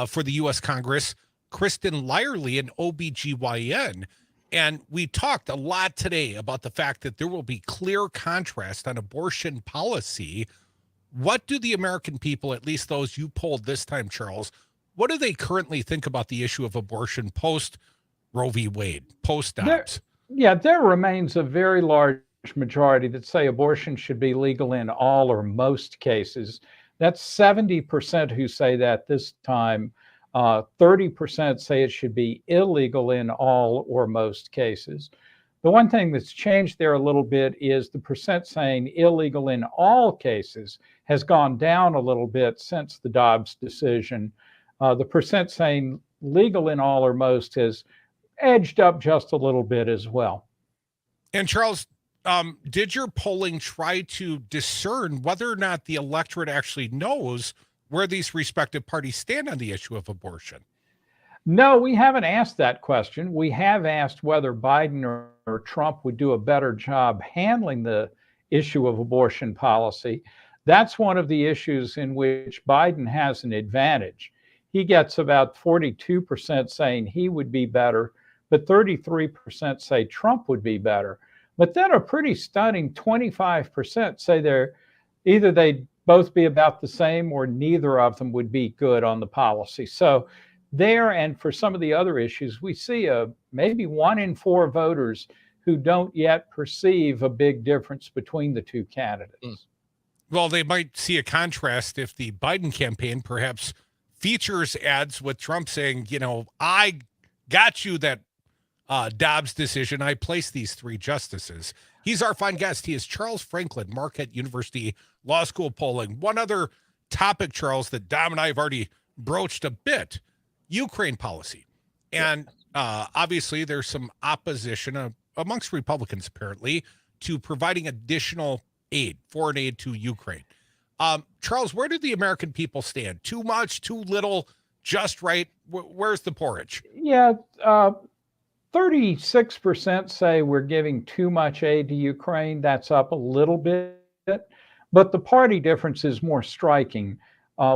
for the U.S. Congress, Kristen Lyerly, an OBGYN. And we talked a lot today about the fact that there will be clear contrast on abortion policy. What do the American people, at least those you polled this time, Charles, what do they currently think about the issue of abortion post Roe v. Wade, post Dobbs? There remains a very large majority that say abortion should be legal in all or most cases. That's 70% who say that this time. 30% say it should be illegal in all or most cases. The one thing that's changed there a little bit is the percent saying illegal in all cases has gone down a little bit since the Dobbs decision. The percent saying legal in all or most has edged up just a little bit as well. And Charles, did your polling try to discern whether or not the electorate actually knows where these respective parties stand on the issue of abortion? No, we haven't asked that question. We have asked whether Biden or Trump would do a better job handling the issue of abortion policy. That's one of the issues in which Biden has an advantage. He gets about 42% saying he would be better, but 33% say Trump would be better. But then a pretty stunning 25% say they'd both be about the same or neither of them would be good on the policy. So there, and for some of the other issues, we see maybe 1 in 4 voters who don't yet perceive a big difference between the two candidates. Well, they might see a contrast if the Biden campaign perhaps features ads with Trump saying, I got you that Dobbs decision. I placed these 3 justices. He's our fine guest. He is Charles Franklin, Marquette University Law School polling. One other topic, Charles, that Dom and I have already broached a bit, Ukraine policy. And obviously there's some opposition amongst Republicans, apparently, to providing additional aid, foreign aid to Ukraine. Charles, where do the American people stand? Too much, too little, just right? Where's the porridge? 36% say we're giving too much aid to Ukraine. That's up a little bit, but the party difference is more striking.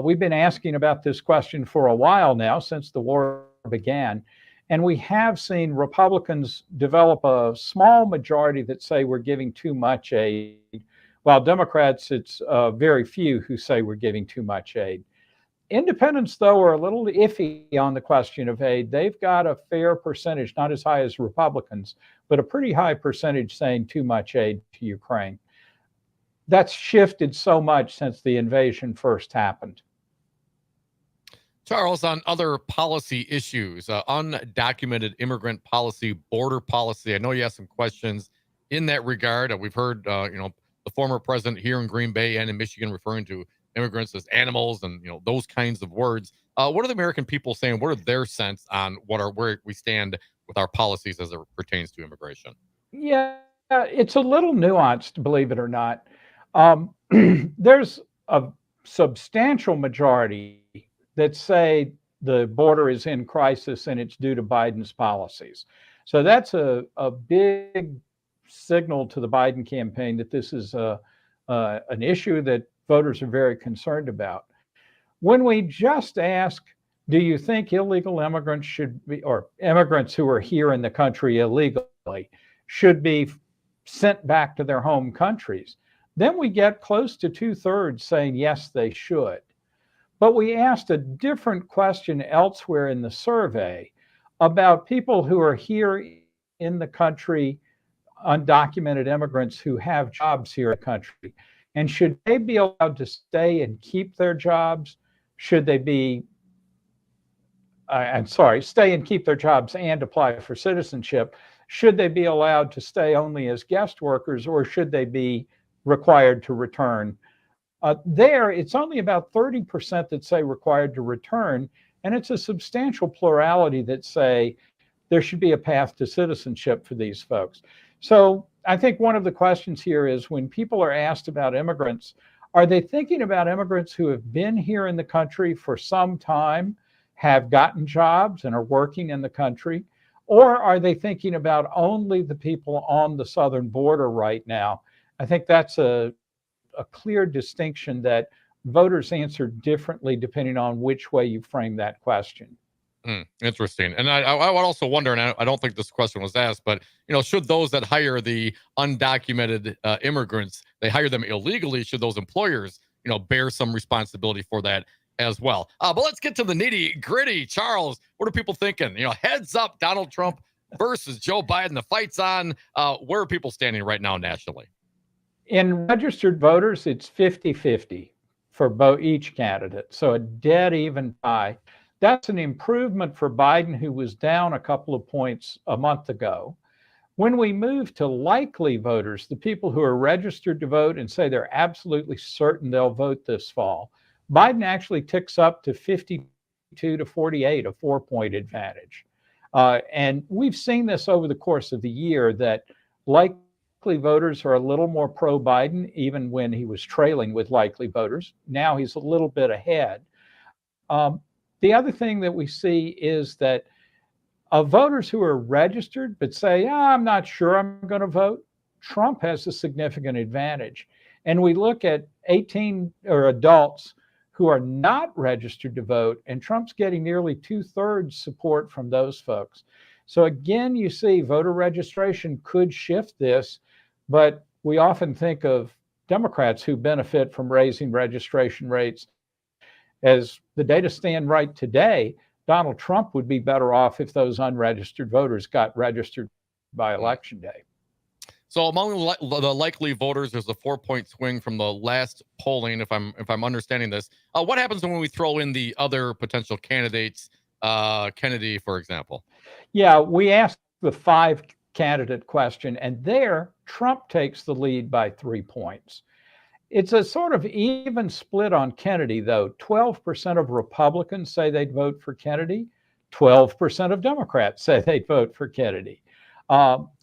We've been asking about this question for a while now, since the war began, and we have seen Republicans develop a small majority that say we're giving too much aid, while Democrats, it's very few who say we're giving too much aid. Independents, though, are a little iffy on the question of aid. They've got a fair percentage, not as high as Republicans, but a pretty high percentage saying too much aid to Ukraine. That's shifted so much since the invasion first happened. Charles, on other policy issues, undocumented immigrant policy, border policy, I know you have some questions in that regard. We've heard, the former president here in Green Bay and in Michigan referring to immigrants as animals and those kinds of words. What are the American people saying? What are their sense on where we stand with our policies as it pertains to immigration? Yeah, it's a little nuanced, believe it or not. There's a substantial majority that say the border is in crisis and it's due to Biden's policies. So that's a big signal to the Biden campaign that this is an issue that voters are very concerned about. When we just ask, do you think illegal immigrants should be, or immigrants who are here in the country illegally, should be sent back to their home countries, then we get close to 2/3 saying yes, they should. But we asked a different question elsewhere in the survey about people who are here in the country, undocumented immigrants who have jobs here in the country. And should they be allowed to stay and keep their jobs? Should they be stay and keep their jobs and apply for citizenship, should they be allowed to stay only as guest workers, or should they be required to return? There, it's only about 30% that say required to return, and it's a substantial plurality that say there should be a path to citizenship for these folks. So I think one of the questions here is, when people are asked about immigrants, are they thinking about immigrants who have been here in the country for some time, have gotten jobs and are working in the country? Or are they thinking about only the people on the southern border right now? I think that's a clear distinction that voters answer differently depending on which way you frame that question. Interesting. And I would also wonder, and I don't think this question was asked, but, should those that hire the undocumented immigrants, they hire them illegally, should those employers, bear some responsibility for that as well? But let's get to the nitty gritty. Charles, what are people thinking? Heads up, Donald Trump versus Joe Biden. The fight's on. Where are people standing right now nationally? In registered voters, it's 50-50 for each candidate. So a dead even tie. That's an improvement for Biden, who was down a couple of points a month ago. When we move to likely voters, the people who are registered to vote and say they're absolutely certain they'll vote this fall, Biden actually ticks up to 52-48, a 4-point advantage. And we've seen this over the course of the year, that likely voters are a little more pro-Biden, even when he was trailing with likely voters. Now he's a little bit ahead. The other thing that we see is that of voters who are registered but say, I'm not sure I'm going to vote, Trump has a significant advantage. And we look at 18 or adults who are not registered to vote, and Trump's getting nearly 2/3 support from those folks. So again, you see voter registration could shift this, but we often think of Democrats who benefit from raising registration rates. As the data stand right today, Donald Trump would be better off if those unregistered voters got registered by Election Day. So among the likely voters, there's a 4-point swing from the last polling, if I'm understanding this. What happens when we throw in the other potential candidates, Kennedy, for example? Yeah, we asked the 5-candidate question, and there Trump takes the lead by 3 points. It's a sort of even split on Kennedy, though. 12% of Republicans say they'd vote for Kennedy. 12% of Democrats say they'd vote for Kennedy.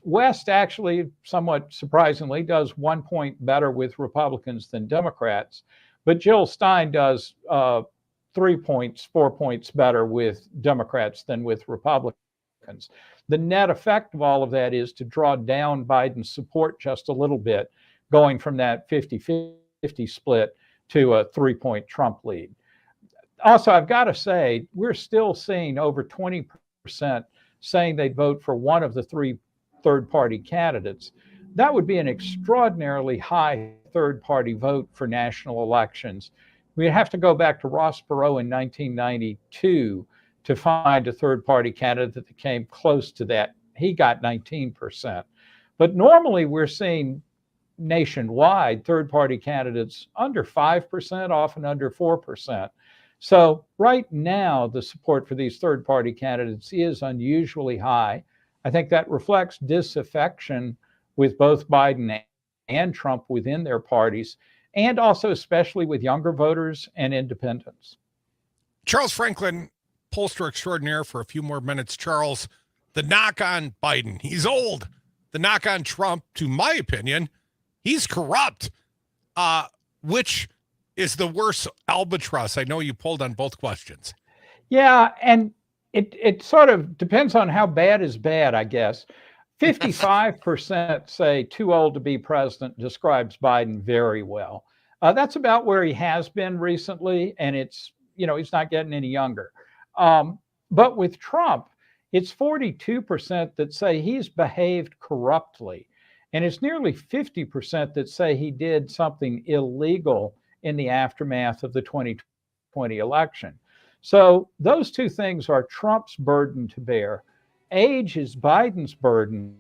West actually, somewhat surprisingly, does 1 point better with Republicans than Democrats. But Jill Stein does 4 points better with Democrats than with Republicans. The net effect of all of that is to draw down Biden's support just a little bit, going from that 50-50 split to a 3-point Trump lead. Also, I've got to say, we're still seeing over 20% saying they'd vote for one of the 3 third-party candidates. That would be an extraordinarily high third-party vote for national elections. We'd have to go back to Ross Perot in 1992 to find a third-party candidate that came close to that. He got 19%. But normally we're seeing nationwide third-party candidates under 5%, often under 4%. So right now, the support for these third-party candidates is unusually high. I think that reflects disaffection with both Biden and Trump within their parties, and also especially with younger voters and independents. Charles Franklin, pollster extraordinaire, for a few more minutes. Charles, the knock on Biden, he's old. The knock on Trump, to my opinion, he's corrupt. Which is the worst albatross? I know you polled on both questions. Yeah, and it sort of depends on how bad is bad, I guess. 55% say too old to be president describes Biden very well. That's about where he has been recently, and it's, he's not getting any younger. But with Trump, it's 42% that say he's behaved corruptly. And it's nearly 50% that say he did something illegal in the aftermath of the 2020 election. So those two things are Trump's burden to bear. Age is Biden's burden.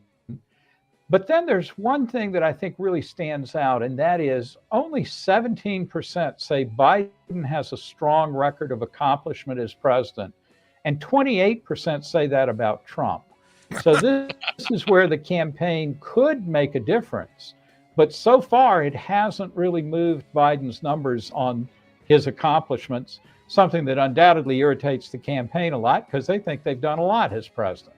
But then there's one thing that I think really stands out, and that is only 17% say Biden has a strong record of accomplishment as president, And 28% say that about Trump. So this is where the campaign could make a difference. But so far, it hasn't really moved Biden's numbers on his accomplishments, something that undoubtedly irritates the campaign a lot because they think they've done a lot as president.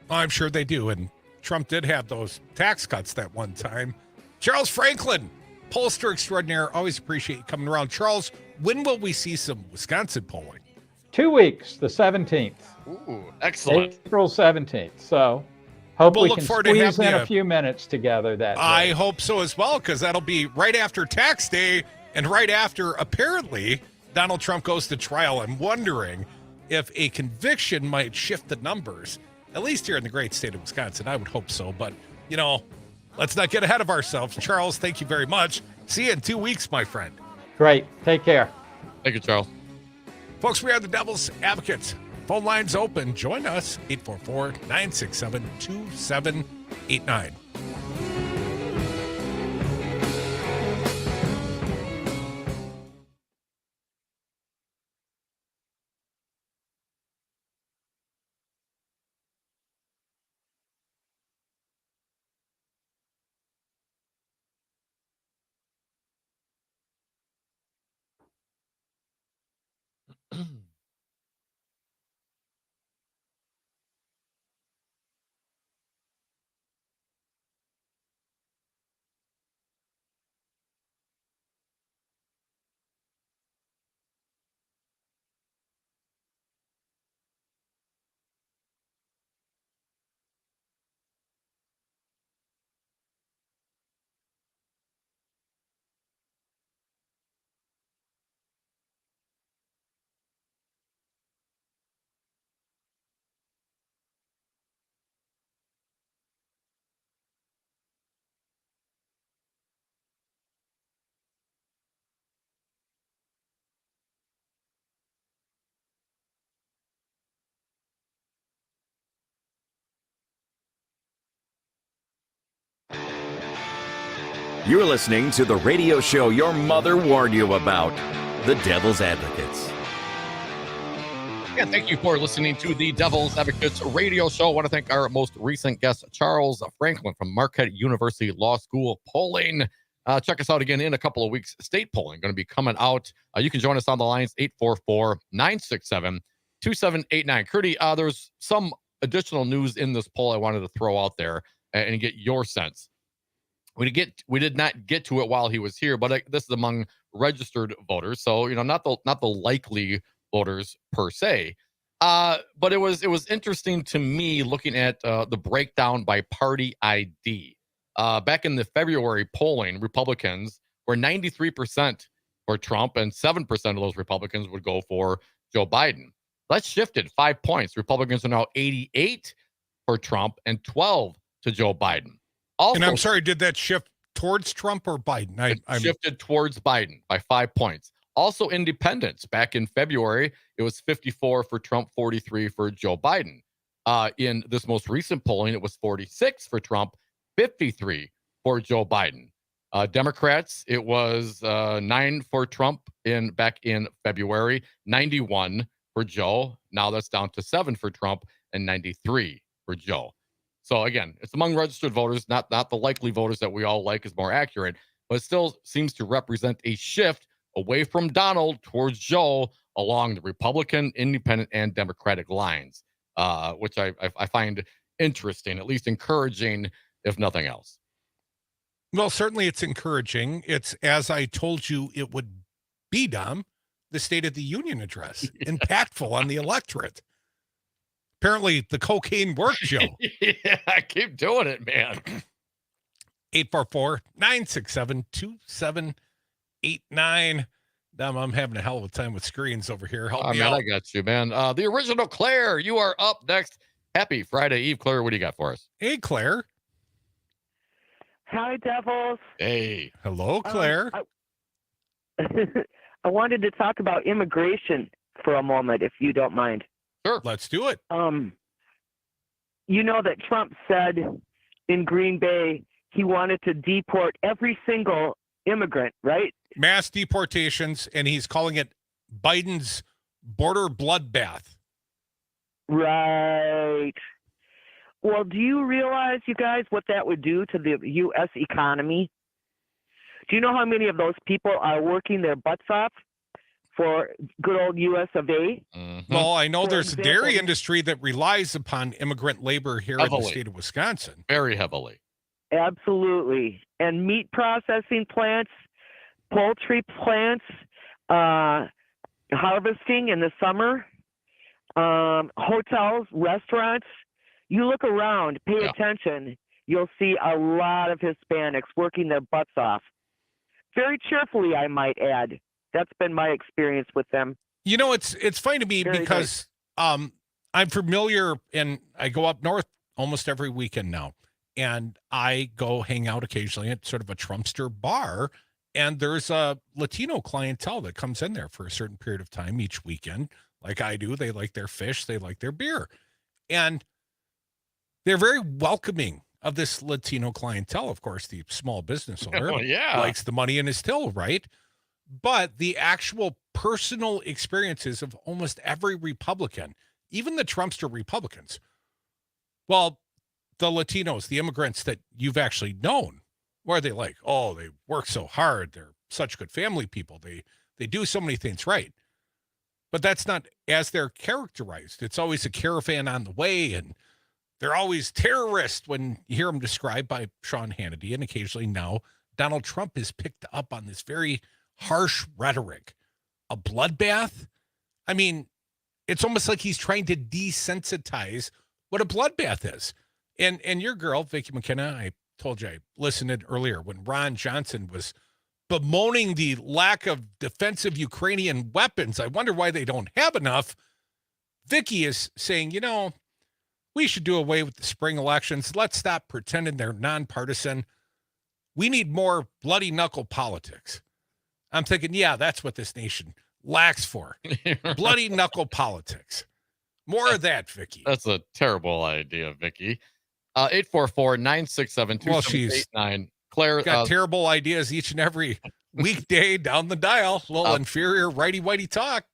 I'm sure they do. And Trump did have those tax cuts that one time. Charles Franklin, pollster extraordinaire. Always appreciate you coming around. Charles, when will we see some Wisconsin polling? 2 weeks, the 17th. Ooh, excellent. April 17th. So hope We'll we look can forward to squeeze in having a you. few minutes together that day. I hope so as well, because that'll be right after tax day and right after, apparently, Donald Trump goes to trial. I'm wondering if a conviction might shift the numbers, at least here in the great state of Wisconsin. I would hope so. But, you know, let's not get ahead of ourselves. Charles, thank you very much. See you in 2 weeks, my friend. Great. Take care. Thank you, Charles. Folks, we are the Devil's Advocates. Phone lines open. Join us, 844-967-2789. You're listening to the radio show your mother warned you about, The Devil's Advocates. And thank you for listening to the Devil's Advocates radio show. I want to thank our most recent guest, Charles Franklin from Marquette University Law School polling. Check us out again in a couple of weeks. State polling going to be coming out. You can join us on the lines, 844-967-2789. Crute, there's some additional news in this poll I wanted to throw out there and get your sense. We did not get to it while he was here, but this is among registered voters, so not the likely voters per se. But it was interesting to me looking at the breakdown by party ID. Back in the February polling, Republicans were 93% for Trump, and 7% of those Republicans would go for Joe Biden. That shifted 5 points. Republicans are now 88 for Trump and 12 to Joe Biden. Also, And I'm sorry, did that shift towards Trump or Biden? It shifted towards Biden by 5 points. Also, independents. Back in February, it was 54 for Trump, 43 for Joe Biden. In this most recent polling, it was 46 for Trump, 53 for Joe Biden. Democrats, it was 9 for Trump back in February, 91 for Joe. Now that's down to 7 for Trump and 93 for Joe. So again, it's among registered voters, not the likely voters that we all like is more accurate, but it still seems to represent a shift away from Donald towards Joe along the Republican, Independent, and Democratic lines, which I find interesting, at least encouraging, if nothing else. Well, certainly it's encouraging. It's, as I told you it would be, Dom, the State of the Union address, impactful on the electorate. Apparently, the cocaine worked, Joe. Yeah, I keep doing it, man. 844-967-2789. Dom, I'm having a hell of a time with screens over here. Help me out. I got you, man. The original Claire, you are up next. Happy Friday Eve, Claire. What do you got for us? Hey, Claire. Hi, Devils. Hey. Hello, Claire. I wanted to talk about immigration for a moment, if you don't mind. Sure. Let's do it. You know that Trump said in Green Bay he wanted to deport every single immigrant, right? Mass deportations, and he's calling it Biden's border bloodbath. Right. Well, do you realize, you guys, what that would do to the U.S. economy? Do you know how many of those people are working their butts off for good old U.S. of A? Well, I know For there's a example, dairy industry that relies upon immigrant labor here in the Heavily. state of Wisconsin. Very heavily. Absolutely. And meat processing plants, poultry plants, harvesting in the summer, hotels, restaurants. You look around, pay attention, you'll see a lot of Hispanics working their butts off. Very cheerfully, I might add. That's been my experience with them. You know, it's funny to me Very because I'm familiar, and I go up north almost every weekend now, and I go hang out occasionally at sort of a Trumpster bar, and there's a Latino clientele that comes in there for a certain period of time each weekend, like I do. They like their fish, they like their beer, and they're very welcoming of this Latino clientele. Of course, the small business owner likes the money in his till, right? But the actual personal experiences of almost every Republican, even the Trumpster Republicans, well, the Latinos, the immigrants that you've actually known, where are they like, oh, they work so hard. They're such good family people. They do so many things right. But that's not as they're characterized. It's always a caravan on the way, and they're always terrorists when you hear them described by Sean Hannity, and occasionally now Donald Trump has picked up on this very harsh rhetoric. A bloodbath? I mean, it's almost like he's trying to desensitize what a bloodbath is. And your girl, Vicki McKenna, I told you I listened in earlier when Ron Johnson was bemoaning the lack of defensive Ukrainian weapons. I wonder why they don't have enough. Vicki is saying, you know, we should do away with the spring elections. Let's stop pretending they're nonpartisan. We need more bloody knuckle politics. I'm thinking, yeah, that's what this nation lacks for. Bloody knuckle politics. More of that, Vicki. That's a terrible idea, Vicki. 844-967-2789. Well, she's Claire got terrible ideas each and every weekday down the dial. A little inferior righty-whitey talk.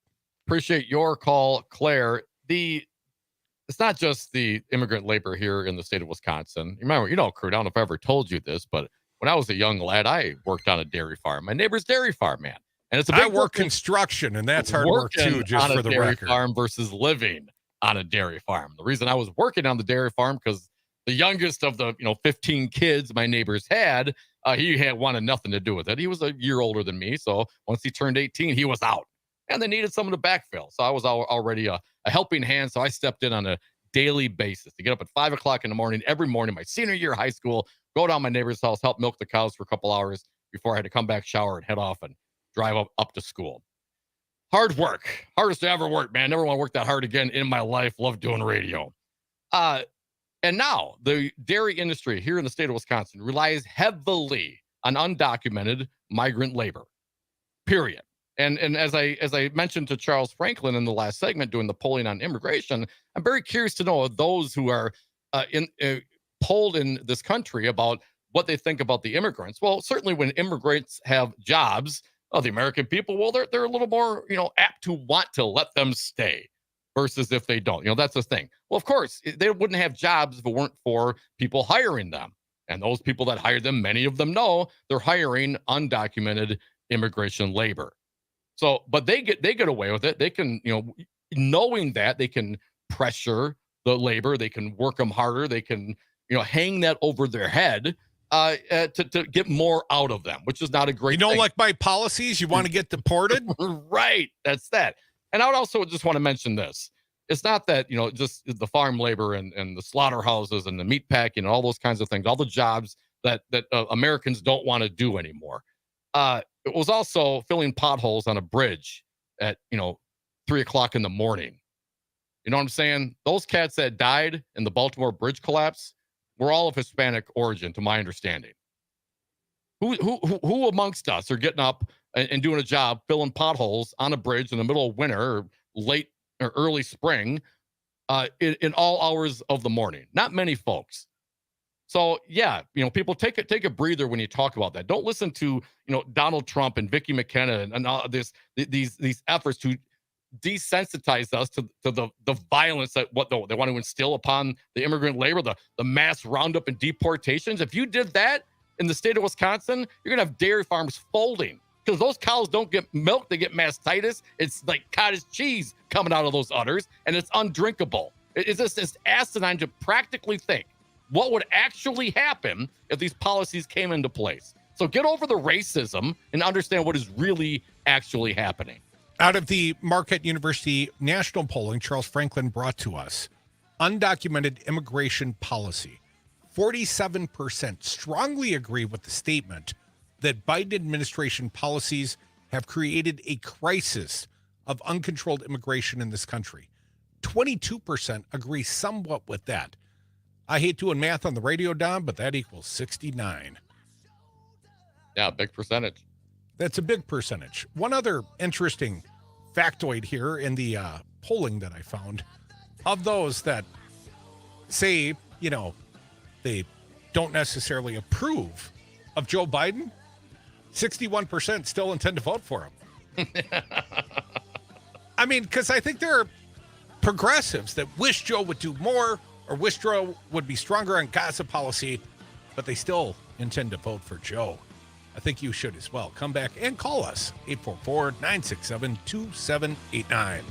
Appreciate your call, Claire. It's not just the immigrant labor here in the state of Wisconsin. Remember, Crute, I don't know if I ever told you this, but when I was a young lad, I worked on a dairy farm. My neighbor's dairy farm, man. And it's a big I work construction, and that's hard work too, just for the dairy record. Farm versus living on a dairy farm. The reason I was working on the dairy farm, because the youngest of the 15 kids my neighbors had, he wanted nothing to do with it. He was a year older than me, so once he turned 18, he was out. And they needed someone to backfill. So I was already a helping hand, so I stepped in on a daily basis to get up at 5 o'clock in the morning every morning, my senior year of high school, go down my neighbor's house, help milk the cows for a couple hours before I had to come back, shower, and head off and drive up to school. Hard work. Hardest to ever work, man. Never want to work that hard again in my life. Love doing radio. And now the dairy industry here in the state of Wisconsin relies heavily on undocumented migrant labor, period. And as I mentioned to Charles Franklin in the last segment doing the polling on immigration, I'm very curious to know those who are polled in this country about what they think about the immigrants. Well, certainly when immigrants have jobs, the American people, well, they're a little more, apt to want to let them stay versus if they don't. That's the thing. Well, of course, they wouldn't have jobs if it weren't for people hiring them. And those people that hire them, many of them know they're hiring undocumented immigration labor. So, but they get away with it. They can, knowing that they can pressure the labor, they can work them harder, they can, hang that over their head to get more out of them, which is not a great thing. Like my policies, you want to get deported? Right. That's that. And I would also just want to mention this. It's not that, just the farm labor and the slaughterhouses and the meat packing and all those kinds of things, all the jobs that Americans don't want to do anymore. It was also filling potholes on a bridge at, 3 o'clock in the morning. You know what I'm saying? Those cats that died in the Baltimore bridge collapse were all of Hispanic origin, to my understanding. Who amongst us are getting up and doing a job filling potholes on a bridge in the middle of winter or late or early spring in all hours of the morning? Not many folks. So yeah, people take a breather when you talk about that. Don't listen to Donald Trump and Vicki McKenna and all these efforts to desensitize us to the violence that what they want to instill upon the immigrant labor, the mass roundup and deportations. If you did that in the state of Wisconsin, you're going to have dairy farms folding because those cows don't get milk. They get mastitis. It's like cottage cheese coming out of those udders, and it's undrinkable. It's just it's asinine to practically think what would actually happen if these policies came into place. So get over the racism and understand what is really actually happening. Out of the Marquette University national polling, Charles Franklin brought to us undocumented immigration policy. 47% strongly agree with the statement that Biden administration policies have created a crisis of uncontrolled immigration in this country. 22% agree somewhat with that. I hate doing math on the radio, Dom, but that equals 69. Yeah, big percentage. That's a big percentage. One other interesting factoid here in the polling that I found, of those that say, you know, they don't necessarily approve of Joe Biden, 61% still intend to vote for him. I mean, because I think there are progressives that wish Joe would do more or wish Joe would be stronger on Gaza policy, but they still intend to vote for Joe. I think you should as well. Come back and call us, 844-967-2789.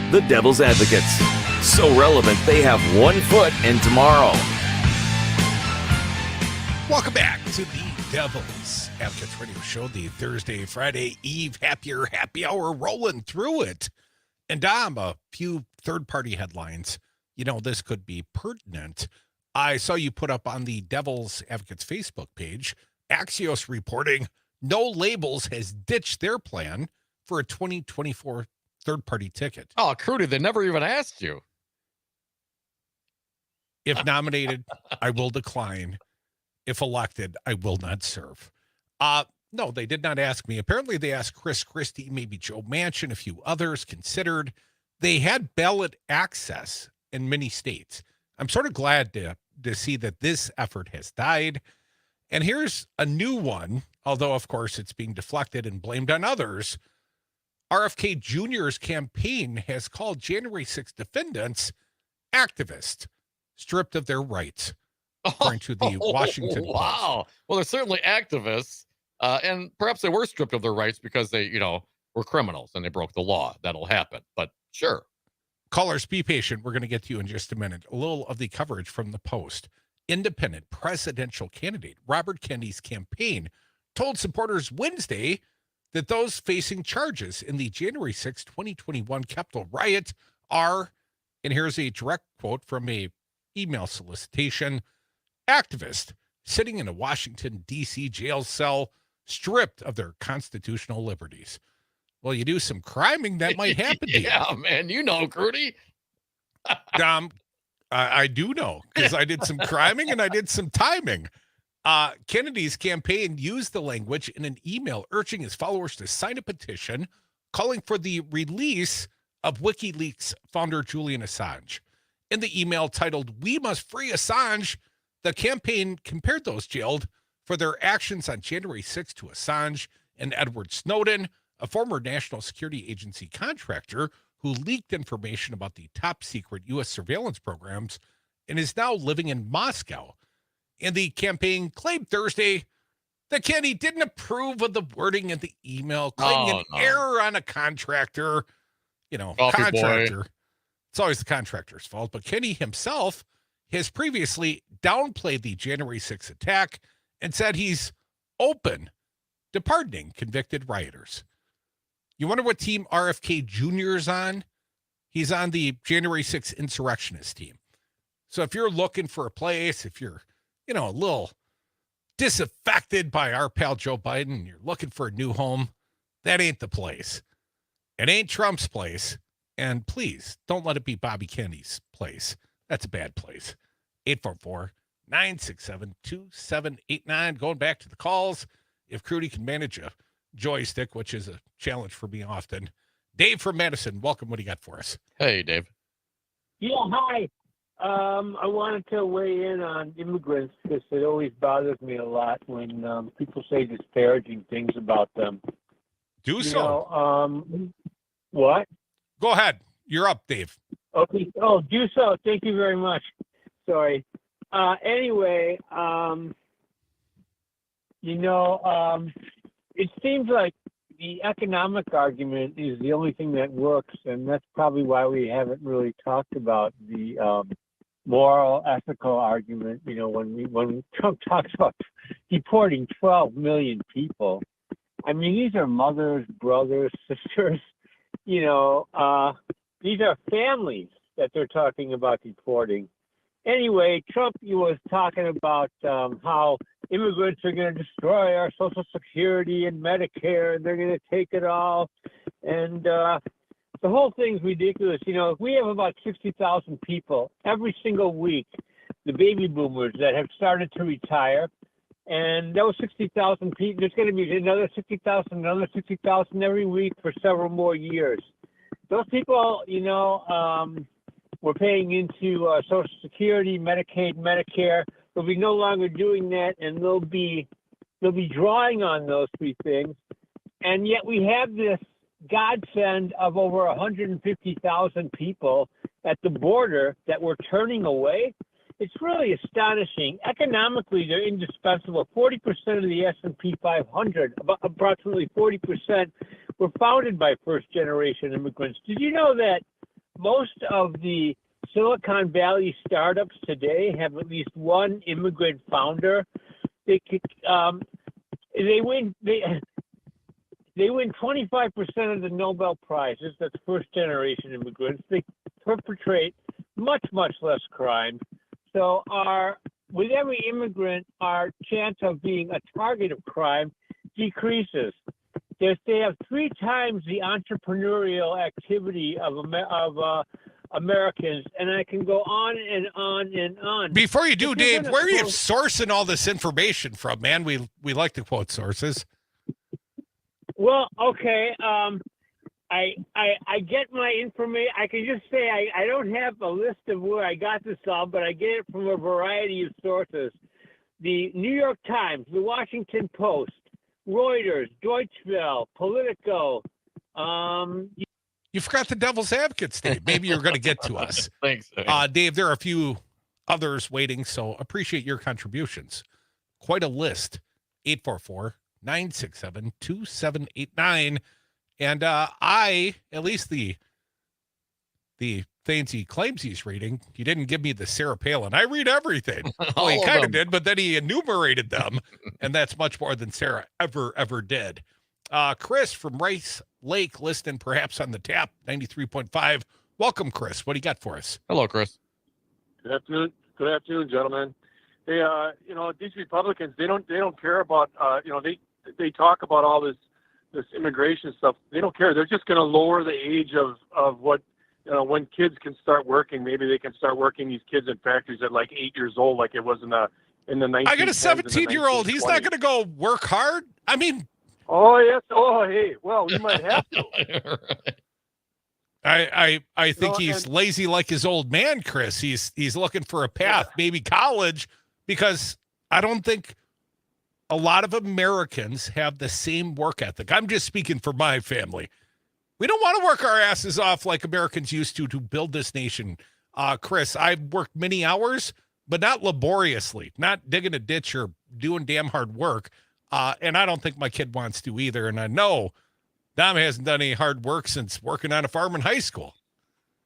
The Devil's Advocates. So relevant, they have one foot in tomorrow. Welcome back to the Devil's Advocates Radio Show, the Thursday, Friday Eve happy hour, rolling through it. And Dom, a few third-party headlines. You know, this could be pertinent. I saw you put up on the Devil's Advocates Facebook page, Axios reporting No Labels has ditched their plan for a 2024 third-party ticket. Oh, Crute, they never even asked you. If nominated, I will decline. If elected, I will not serve. No, they did not ask me. Apparently, they asked Chris Christie, maybe Joe Manchin, a few others considered. They had ballot access in many states. I'm sort of glad to see that this effort has died. And here's a new one, although, of course, it's being deflected and blamed on others. RFK Jr.'s campaign has called January 6 defendants activists, stripped of their rights, according to the Washington Post. Wow. Well, they're certainly activists, and perhaps they were stripped of their rights because they, were criminals and they broke the law. That'll happen, but sure. Callers, be patient. We're going to get to you in just a minute. A little of the coverage from the Post. Independent presidential candidate Robert Kennedy's campaign told supporters Wednesday that those facing charges in the January 6, 2021 Capitol riot are, and here's a direct quote from a email solicitation, activists sitting in a Washington, D.C. jail cell, stripped of their constitutional liberties. Well, you do some criming, that might happen to you. Yeah, man, Crute. Dom, I do know, because I did some criming and I did some timing. Kennedy's campaign used the language in an email urging his followers to sign a petition calling for the release of WikiLeaks founder Julian Assange. In the email titled, "We Must Free Assange," the campaign compared those jailed for their actions on January 6 to Assange and Edward Snowden, a former National Security Agency contractor who leaked information about the top secret U.S. surveillance programs and is now living in Moscow. And the campaign claimed Thursday that Kennedy didn't approve of the wording in the email, claiming error on a contractor. Contractor. Boy. It's always the contractor's fault. But Kennedy himself has previously downplayed the January 6th attack and said he's open to pardoning convicted rioters. You wonder what team RFK Jr. is on? He's on the January 6th insurrectionist team. So if you're looking for a place, if you're, a little disaffected by our pal Joe Biden, and you're looking for a new home, that ain't the place. It ain't Trump's place. And please, don't let it be Bobby Kennedy's place. That's a bad place. 844-967-2789. Going back to the calls, if Crute can manage a joystick, which is a challenge for me often. Dave from Madison, welcome. What do you got for us? Hey, Dave. Yeah, hi. I wanted to weigh in on immigrants because it always bothers me a lot when people say disparaging things about them. Do so. What? Go ahead. You're up, Dave. Okay. Oh, do so. Thank you very much. Sorry. Anyway, it seems like the economic argument is the only thing that works, and that's probably why we haven't really talked about the moral, ethical argument. When Trump talks about deporting 12 million people, I mean, these are mothers, brothers, sisters. These are families that they're talking about deporting. Anyway, Trump was talking about how immigrants are going to destroy our Social Security and Medicare, and they're going to take it all. And the whole thing's ridiculous. We have about 60,000 people every single week, the baby boomers that have started to retire. And those 60,000 people, there's going to be another 60,000 every week for several more years. Those people, we're paying into Social Security, Medicaid, Medicare. They'll be no longer doing that, and they'll be drawing on those three things. And yet we have this godsend of over 150,000 people at the border that we're turning away. It's really astonishing. Economically, they're indispensable. 40% of the S&P 500, approximately 40%, were founded by first-generation immigrants. Did you know that most of the Silicon Valley startups today have at least one immigrant founder. They win 25% of the Nobel Prizes. That's first generation immigrants. They perpetrate much less crime. So with every immigrant, our chance of being a target of crime decreases. They have 3 times the entrepreneurial activity of Americans, and I can go on and on and on. Before you do, Dave, where are you sourcing all this information from, man? We like to quote sources. Well, okay. I get my information. I can just say I don't have a list of where I got this all, but I get it from a variety of sources. The New York Times, the Washington Post, Reuters, Deutsche Welle, Politico. You forgot the Devil's Advocates, Dave. Maybe you're going to get to us. Thanks. Dave, there are a few others waiting, so appreciate your contributions. Quite a list. 844-967-2789. And at least the things he claims he's reading, he didn't give me the Sarah Palin. I read everything. Well, he kind of did, but then he enumerated them, and that's much more than Sarah ever did. Chris from Rice Lake, listening perhaps on the tap, 93.5. Welcome, Chris. What do you got for us? Hello, Chris. Good afternoon, gentlemen. Hey, these Republicans, they don't care about, they talk about all this immigration stuff. They don't care. They're just going to lower the age of what, when kids can start working. Maybe they can start working these kids in factories at like 8 years old, like it was in the 1910s. I got a 17-year-old. He's not going to go work hard. I mean. Oh, yes. Oh, hey. Well, we might have to. I think he's lazy like his old man, Chris. He's looking for a path, maybe college, because I don't think a lot of Americans have the same work ethic. I'm just speaking for my family. We don't want to work our asses off like Americans used to build this nation. Chris, I've worked many hours, but not laboriously, not digging a ditch or doing damn hard work. And I don't think my kid wants to either. And I know Dom hasn't done any hard work since working on a farm in high school.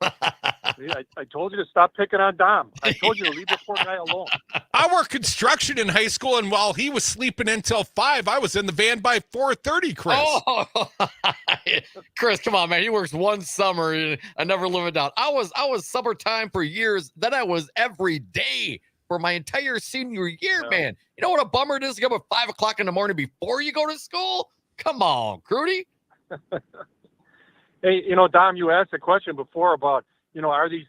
I told you to stop picking on Dom. I told you to leave the poor guy alone. I worked construction in high school, and while he was sleeping until 5, I was in the van by 4:30, Chris. Oh, Chris, come on, man. He works one summer, and I never live it down. I was summertime for years. Then I was every day for my entire senior year, man. You know what a bummer it is to get up at 5 o'clock in the morning before you go to school? Come on, Crute. Hey, Dom, you asked a question before about, are these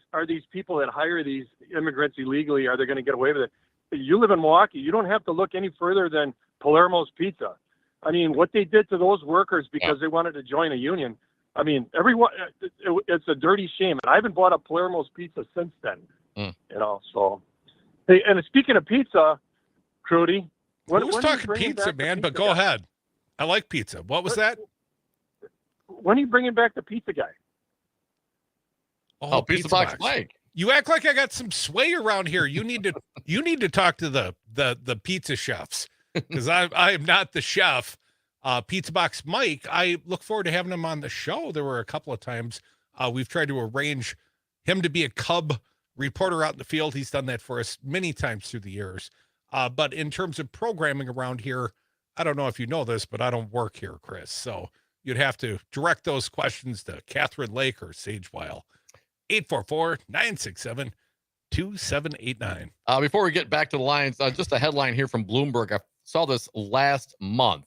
people that hire these immigrants illegally, are they going to get away with it? You live in Milwaukee. You don't have to look any further than Palermo's Pizza. I mean, what they did to those workers because they wanted to join a union. I mean, it's a dirty shame. And I haven't bought a Palermo's Pizza since then. So. Hey, and speaking of pizza, Crute. Who's talking pizza, man? But go ahead. I like pizza. What was that? When are you bringing back the pizza guy? Oh, Pizza Box Mike. You act like I got some sway around here. You need to talk to the pizza chefs, because I am not the chef. Pizza Box Mike, I look forward to having him on the show. There were a couple of times we've tried to arrange him to be a Cub reporter out in the field. He's done that for us many times through the years. But in terms of programming around here, I don't know if you know this, but I don't work here, Chris. So you'd have to direct those questions to Catherine Lake or Sage Weil. 844-967-2789. Before we get back to the lines, just a headline here from Bloomberg. I saw this last month.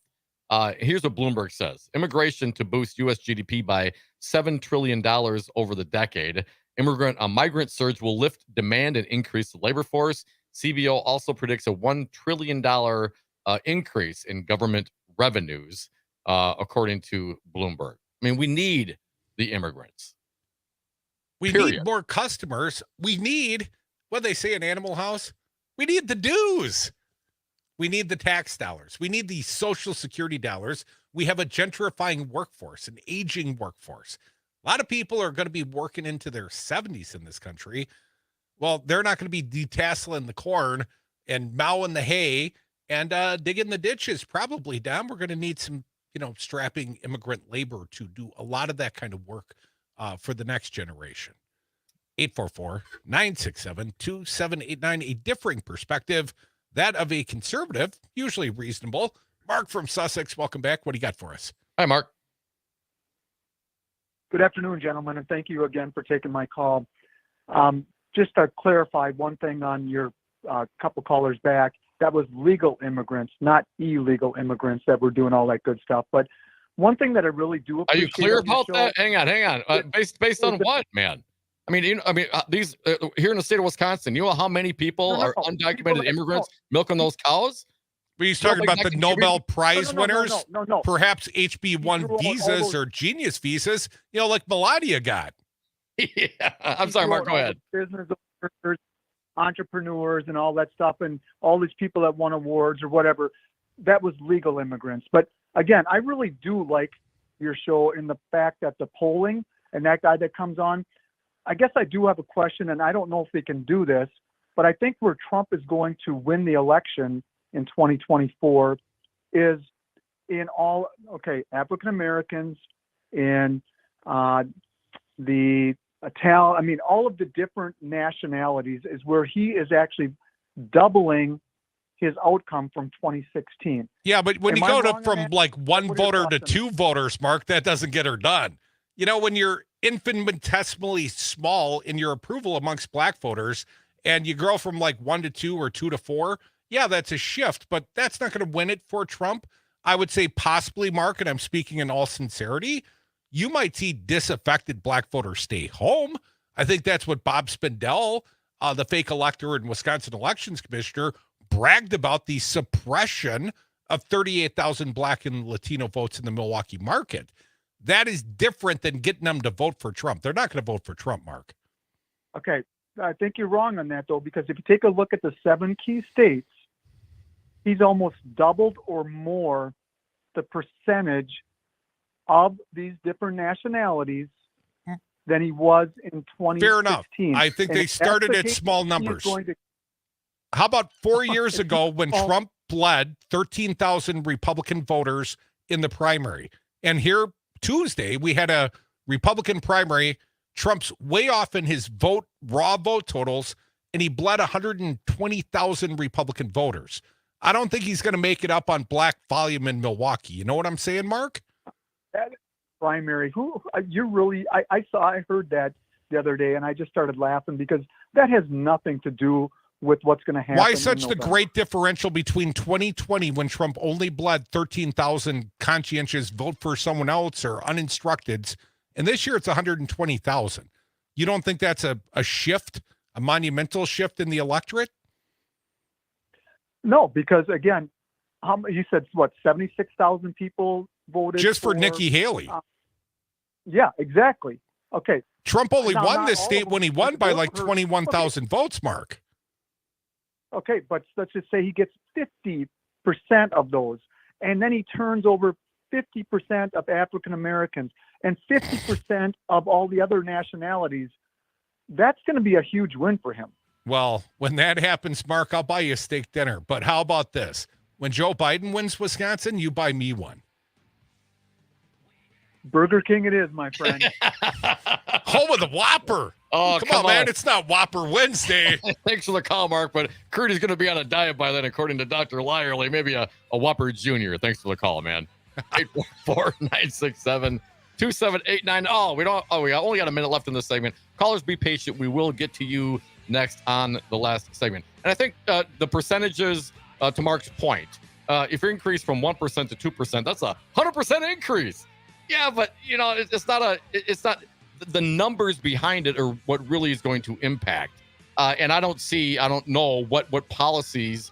Here's what Bloomberg says. Immigration to boost U.S. GDP by $7 trillion over the decade. Migrant surge will lift demand and increase the labor force. CBO also predicts a $1 trillion increase in government revenues, according to Bloomberg. I mean, we need the immigrants. We need more customers. We need, what they say in Animal House, we need the dues. We need the tax dollars. We need the Social Security dollars. We have a gentrifying workforce, an aging workforce. A lot of people are going to be working into their 70s in this country. Well, they're not going to be detasseling the corn and mowing the hay and digging the ditches. Probably, Dom, we're going to need some, strapping immigrant labor to do a lot of that kind of work for the next generation. 844-967-2789. A differing perspective, that of a conservative, usually reasonable. Mark from Sussex, welcome back. What do you got for us? Hi, Mark. Good afternoon, gentlemen, and thank you again for taking my call. Just to clarify one thing on your couple callers back, that was legal immigrants, not illegal immigrants that were doing all that good stuff. But one thing that I really do appreciate. Are you clear about that? Hang on. Based on what, man? I mean, these here in the state of Wisconsin, you know how many people are undocumented immigrants milking those cows? Well, he's talking about the Nobel Prize winners, perhaps HB1 visas or genius visas, like Melania got. Yeah, I'm sorry, Mark, go ahead. Business owners, entrepreneurs, and all that stuff, and all these people that won awards or whatever, that was legal immigrants. But again, I really do like your show in the fact that the polling and that guy that comes on, I guess I do have a question, and I don't know if they can do this, but I think where Trump is going to win the election in 2024 is in all, African Americans, in the Italian, all of the different nationalities is where he is actually doubling his outcome from 2016. Yeah, but when you go from like one voter to two voters, Mark, that doesn't get her done. When you're infinitesimally small in your approval amongst black voters and you grow from like 1 to 2 or 2 to 4, yeah, that's a shift, but that's not going to win it for Trump. I would say possibly, Mark, and I'm speaking in all sincerity, you might see disaffected black voters stay home. I think that's what Bob Spindell, the fake elector and Wisconsin elections commissioner, bragged about, the suppression of 38,000 black and Latino votes in the Milwaukee market. That is different than getting them to vote for Trump. They're not going to vote for Trump, Mark. Okay, I think you're wrong on that, though, because if you take a look at the 7 key states, he's almost doubled or more the percentage of these different nationalities than he was in 2016. Fair enough. I think they started at small numbers. How about 4 years ago when Trump bled 13,000 Republican voters in the primary? And here Tuesday, we had a Republican primary. Trump's way off in his raw vote totals, and he bled 120,000 Republican voters. I don't think he's going to make it up on black volume in Milwaukee. You know what I'm saying, Mark? That primary, I heard that the other day, and I just started laughing because that has nothing to do with what's going to happen. Why such the great differential between 2020, when Trump only bled 13,000 conscientious vote for someone else or uninstructeds, and this year it's 120,000? You don't think that's a shift, a monumental shift in the electorate? No, because again, you said 76,000 people voted just for Nikki Haley. Yeah, exactly. Okay. Trump only won this state when he won by like 21,000 votes, Mark. Okay, but let's just say he gets 50% of those, and then he turns over 50% of African Americans and 50% of all the other nationalities. That's going to be a huge win for him. Well, when that happens, Mark, I'll buy you a steak dinner. But how about this? When Joe Biden wins Wisconsin, you buy me one. Burger King it is, my friend. Home of the Whopper. Oh, come on, man. It's not Whopper Wednesday. Thanks for the call, Mark. But Crute's going to be on a diet by then, according to Dr. Lyerly. Maybe a Whopper Jr. Thanks for the call, man. 844-967-2789. We only got a minute left in this segment. Callers, be patient. We will get to you next on the last segment. And I think the percentages, to Mark's point, if you increase from 1% to 2%, that's a 100% increase. Yeah, but it's not the numbers behind it are what really is going to impact. And I don't know what policies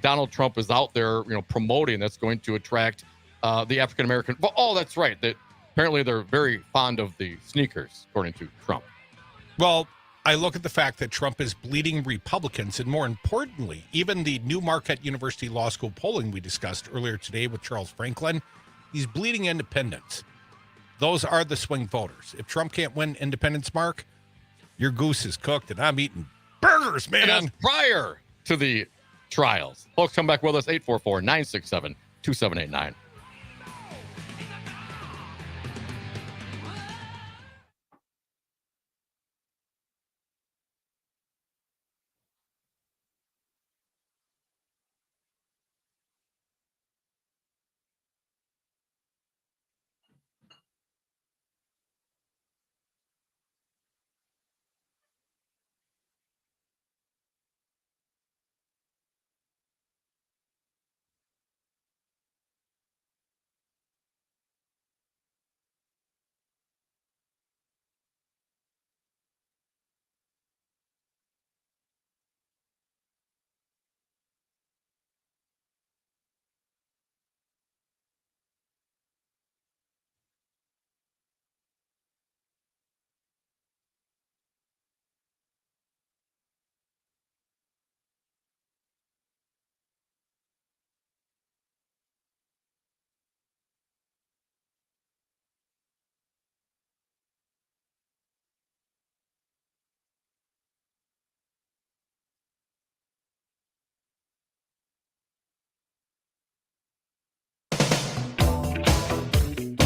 Donald Trump is out there, promoting that's going to attract the African American. Oh, that's right. That apparently they're very fond of the sneakers, according to Trump. Well, I look at the fact that Trump is bleeding Republicans, and more importantly, even the new Marquette University Law School polling we discussed earlier today with Charles Franklin, he's bleeding independents. Those are the swing voters. If Trump can't win independents, Mark, your goose is cooked, and I'm eating burgers, man. And that's prior to the trials. Folks, come back with us, 844-967-2789.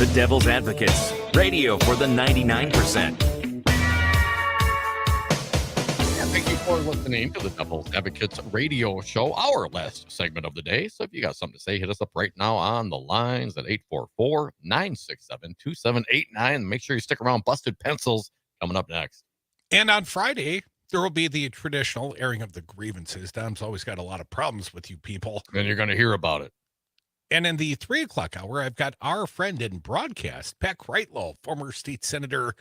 The Devil's Advocates, radio for the 99%. Thank you for listening to the Devil's Advocates radio show, our last segment of the day. So if you got something to say, hit us up right now on the lines at 844-967-2789. Make sure you stick around. Busted Pencils coming up next. And on Friday, there will be the traditional airing of the grievances. Dom's always got a lot of problems with you people. And you're going to hear about it. And in the 3 o'clock hour, I've got our friend in broadcast, Pat Kreitlow, former state senator,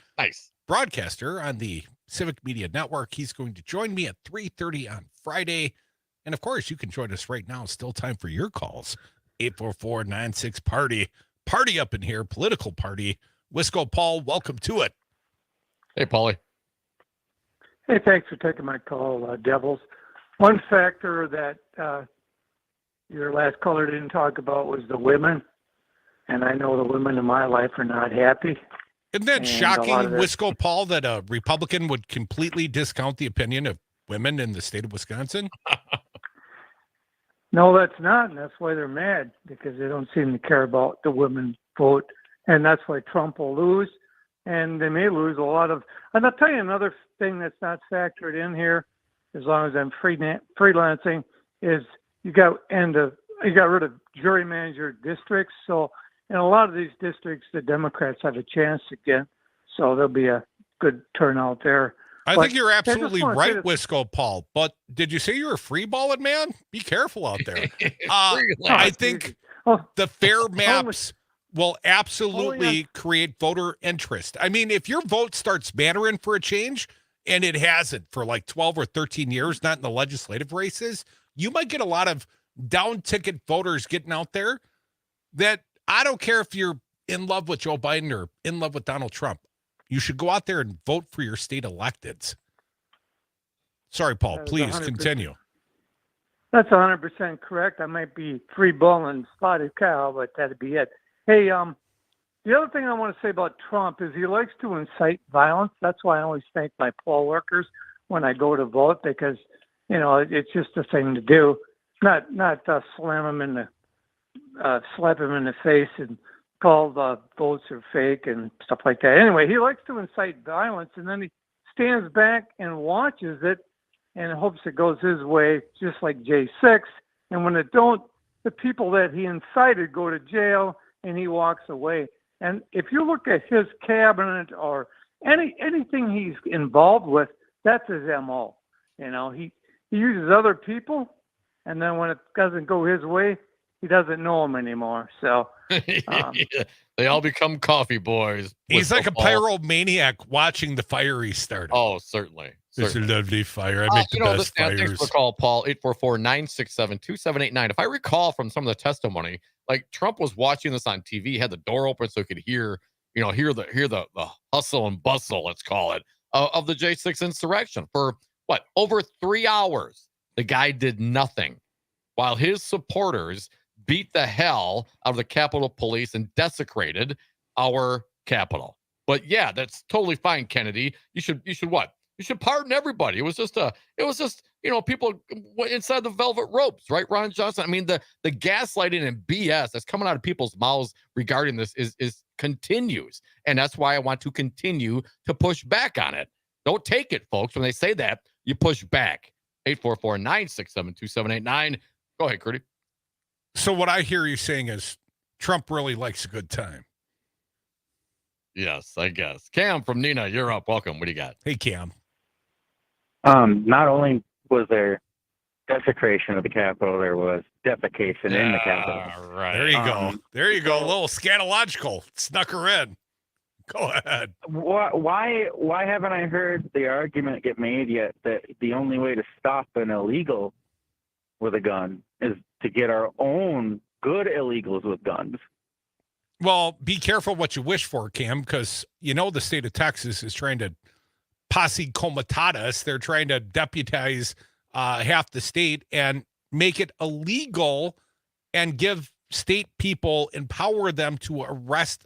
broadcaster on the Civic Media Network. He's going to join me at 3:30 on Friday. And of course, you can join us right now. Still time for your calls. 844-96-PARTY. Party up in here, political party. Wisco Paul, welcome to it. Hey, Paulie. Hey, thanks for taking my call, Devils. One factor that your last caller didn't talk about was the women. And I know the women in my life are not happy. Isn't that And shocking, a lot of Wisco Paul, that a Republican would completely discount the opinion of women in the state of Wisconsin? No, that's not, and that's why they're mad, because they don't seem to care about the women vote, and that's why Trump will lose, and they may lose a lot of. And I'll tell you another thing that's not factored in here, as long as I'm freelancing, is you got rid of jury manager districts, so in a lot of these districts, the Democrats have a chance again, so there'll be a good turnout there. I think you're absolutely I just wanna right, say that- Wisco Paul. But did you say you're a free balling man? Be careful out there. I think the fair maps will absolutely create voter interest. I mean, if your vote starts mattering for a change, and it hasn't for like 12 or 13 years, not in the legislative races, you might get a lot of down ticket voters getting out there that I don't care if you're in love with Joe Biden or in love with Donald Trump. You should go out there and vote for your state electeds. Sorry, Paul. Please 100%. continue. That's 100% correct. I might be free balling spotted cow, but that'd be it. Hey, the other thing I want to say about Trump is he likes to incite violence. That's why I always thank my poll workers when I go to vote, because it's just a thing to do. Not slap him in the face and call the votes are fake and stuff like that. Anyway, he likes to incite violence, and then he stands back and watches it and hopes it goes his way, just like J6. And when it don't, the people that he incited go to jail and he walks away. And if you look at his cabinet or anything he's involved with, that's his MO. He uses other people, and then when it doesn't go his way, he doesn't know them anymore. So they all become coffee boys. He's like a pyromaniac watching the fire he started. Oh, certainly. It's a lovely fire. I make the best fires. Thanks for the call, Paul. 844-967-2789. If I recall from some of the testimony, like Trump was watching this on TV, he had the door open so he could hear the hustle and bustle, let's call it, of the J6 insurrection for over 3 hours. The guy did nothing while his supporters beat the hell out of the Capitol Police and desecrated our Capitol. But yeah, that's totally fine, Kennedy. You should what? You should pardon everybody. It was just people inside the velvet ropes, right? Ron Johnson. I mean, the gaslighting and BS that's coming out of people's mouths regarding this is continues. And that's why I want to continue to push back on it. Don't take it, folks. When they say that, you push back. 844-967-2789. Go ahead, Crute. So what I hear you saying is Trump really likes a good time. Yes, I guess. Cam from Nina, you're up. Welcome. What do you got? Hey, Cam. Not only was there desecration of the Capitol, there was defecation in the Capitol. Right. There you go. There you go. A little scatological. Snuck her in. Go ahead. Why haven't I heard the argument get made yet that the only way to stop an illegal with a gun is to get our own good illegals with guns? Well, be careful what you wish for, Cam, because the state of Texas is trying to posse comitatus. They're trying to deputize half the state and make it illegal and give state people, empower them to arrest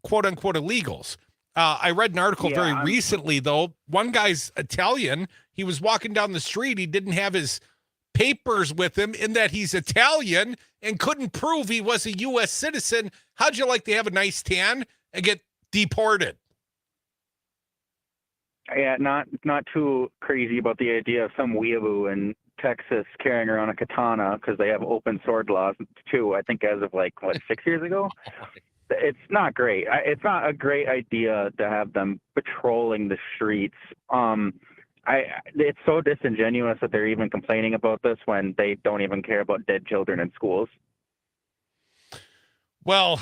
quote-unquote illegals. I read an article very recently, though. One guy's Italian. He was walking down the street. He didn't have his papers with him in that he's Italian and couldn't prove he was a U.S. citizen. How'd you like to have a nice tan and get deported? Yeah, not too crazy about the idea of some weeaboo in Texas carrying around a katana because they have open sword laws too. I think as of 6 years ago. It's not great. It's not a great idea to have them patrolling the streets. It's so disingenuous that they're even complaining about this when they don't even care about dead children in schools. Well,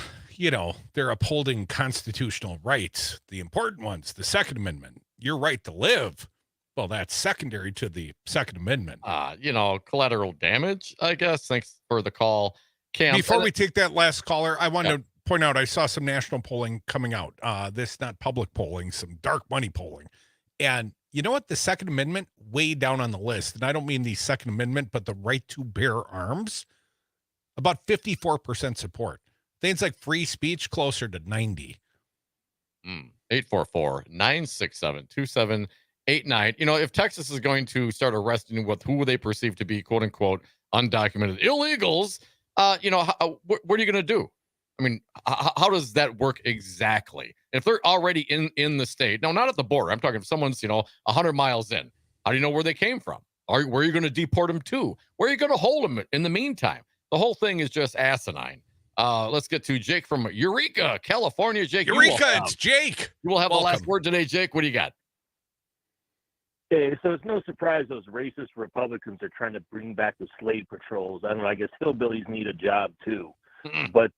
they're upholding constitutional rights, the important ones, the Second Amendment, your right to live. Well, that's secondary to the Second Amendment. Collateral damage, I guess. Thanks for the call, Cam. Before we take that last caller, I want to point out, I saw some national polling coming out. This not public polling, some dark money polling. And you know what? The Second Amendment, way down on the list. And I don't mean the Second Amendment, but the right to bear arms. About 54% support. Things like free speech, closer to 90. 844-967-2789. If Texas is going to start arresting with who they perceive to be, quote unquote, undocumented illegals, what are you going to do? I mean, how does that work exactly? If they're already in the state, no, not at the border. I'm talking if someone's, 100 miles in. How do you know where they came from? Where are you going to deport them to? Where are you going to hold them in the meantime? The whole thing is just asinine. Let's get to Jake from Eureka, California. Jake, it's Jake. You will have Welcome. the last word today, Jake. What do you got? Okay, so it's no surprise those racist Republicans are trying to bring back the slave patrols. I don't know. I guess hillbillies need a job too. But,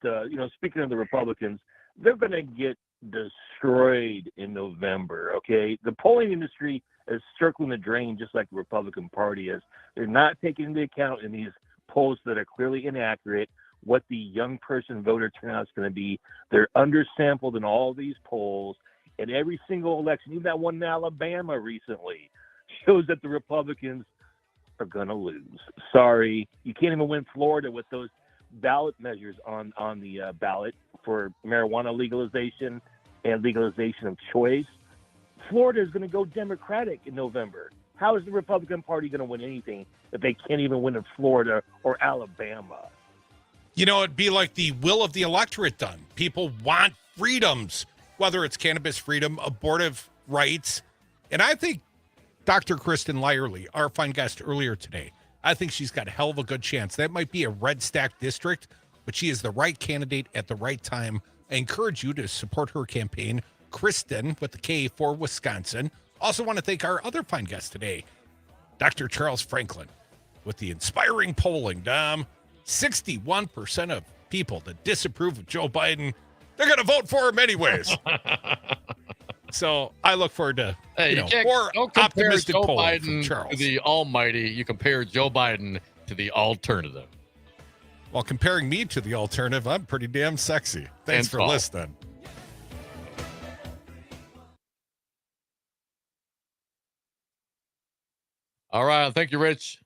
speaking of the Republicans, they're going to get destroyed in November, okay? The polling industry is circling the drain just like the Republican Party is. They're not taking into account in these polls that are clearly inaccurate what the young person voter turnout is going to be. They're undersampled in all these polls. And every single election, even that one in Alabama recently, shows that the Republicans are going to lose. Sorry. You can't even win Florida with those ballot measures on the ballot for marijuana legalization and legalization of choice. Florida is going to go Democratic in November. How is the Republican Party going to win anything if they can't even win in Florida or Alabama? It'd be like the will of the electorate done. People want freedoms, whether it's cannabis freedom, abortive rights. And I think Dr. Kristen Lyerly, our fine guest earlier today, I think she's got a hell of a good chance. That might be a red stack district, but she is the right candidate at the right time. I encourage you to support her campaign, Kristen with the K for Wisconsin. Also want to thank our other fine guest today, Dr. Charles Franklin, with the inspiring polling. Dom, 61% of people that disapprove of Joe Biden, they're going to vote for him anyways. So I look forward to more optimistic Joe polling from Biden Charles. to the almighty. You compare Joe Biden to the alternative. While comparing me to the alternative, I'm pretty damn sexy. Thanks for listening. All right. Thank you, Rich.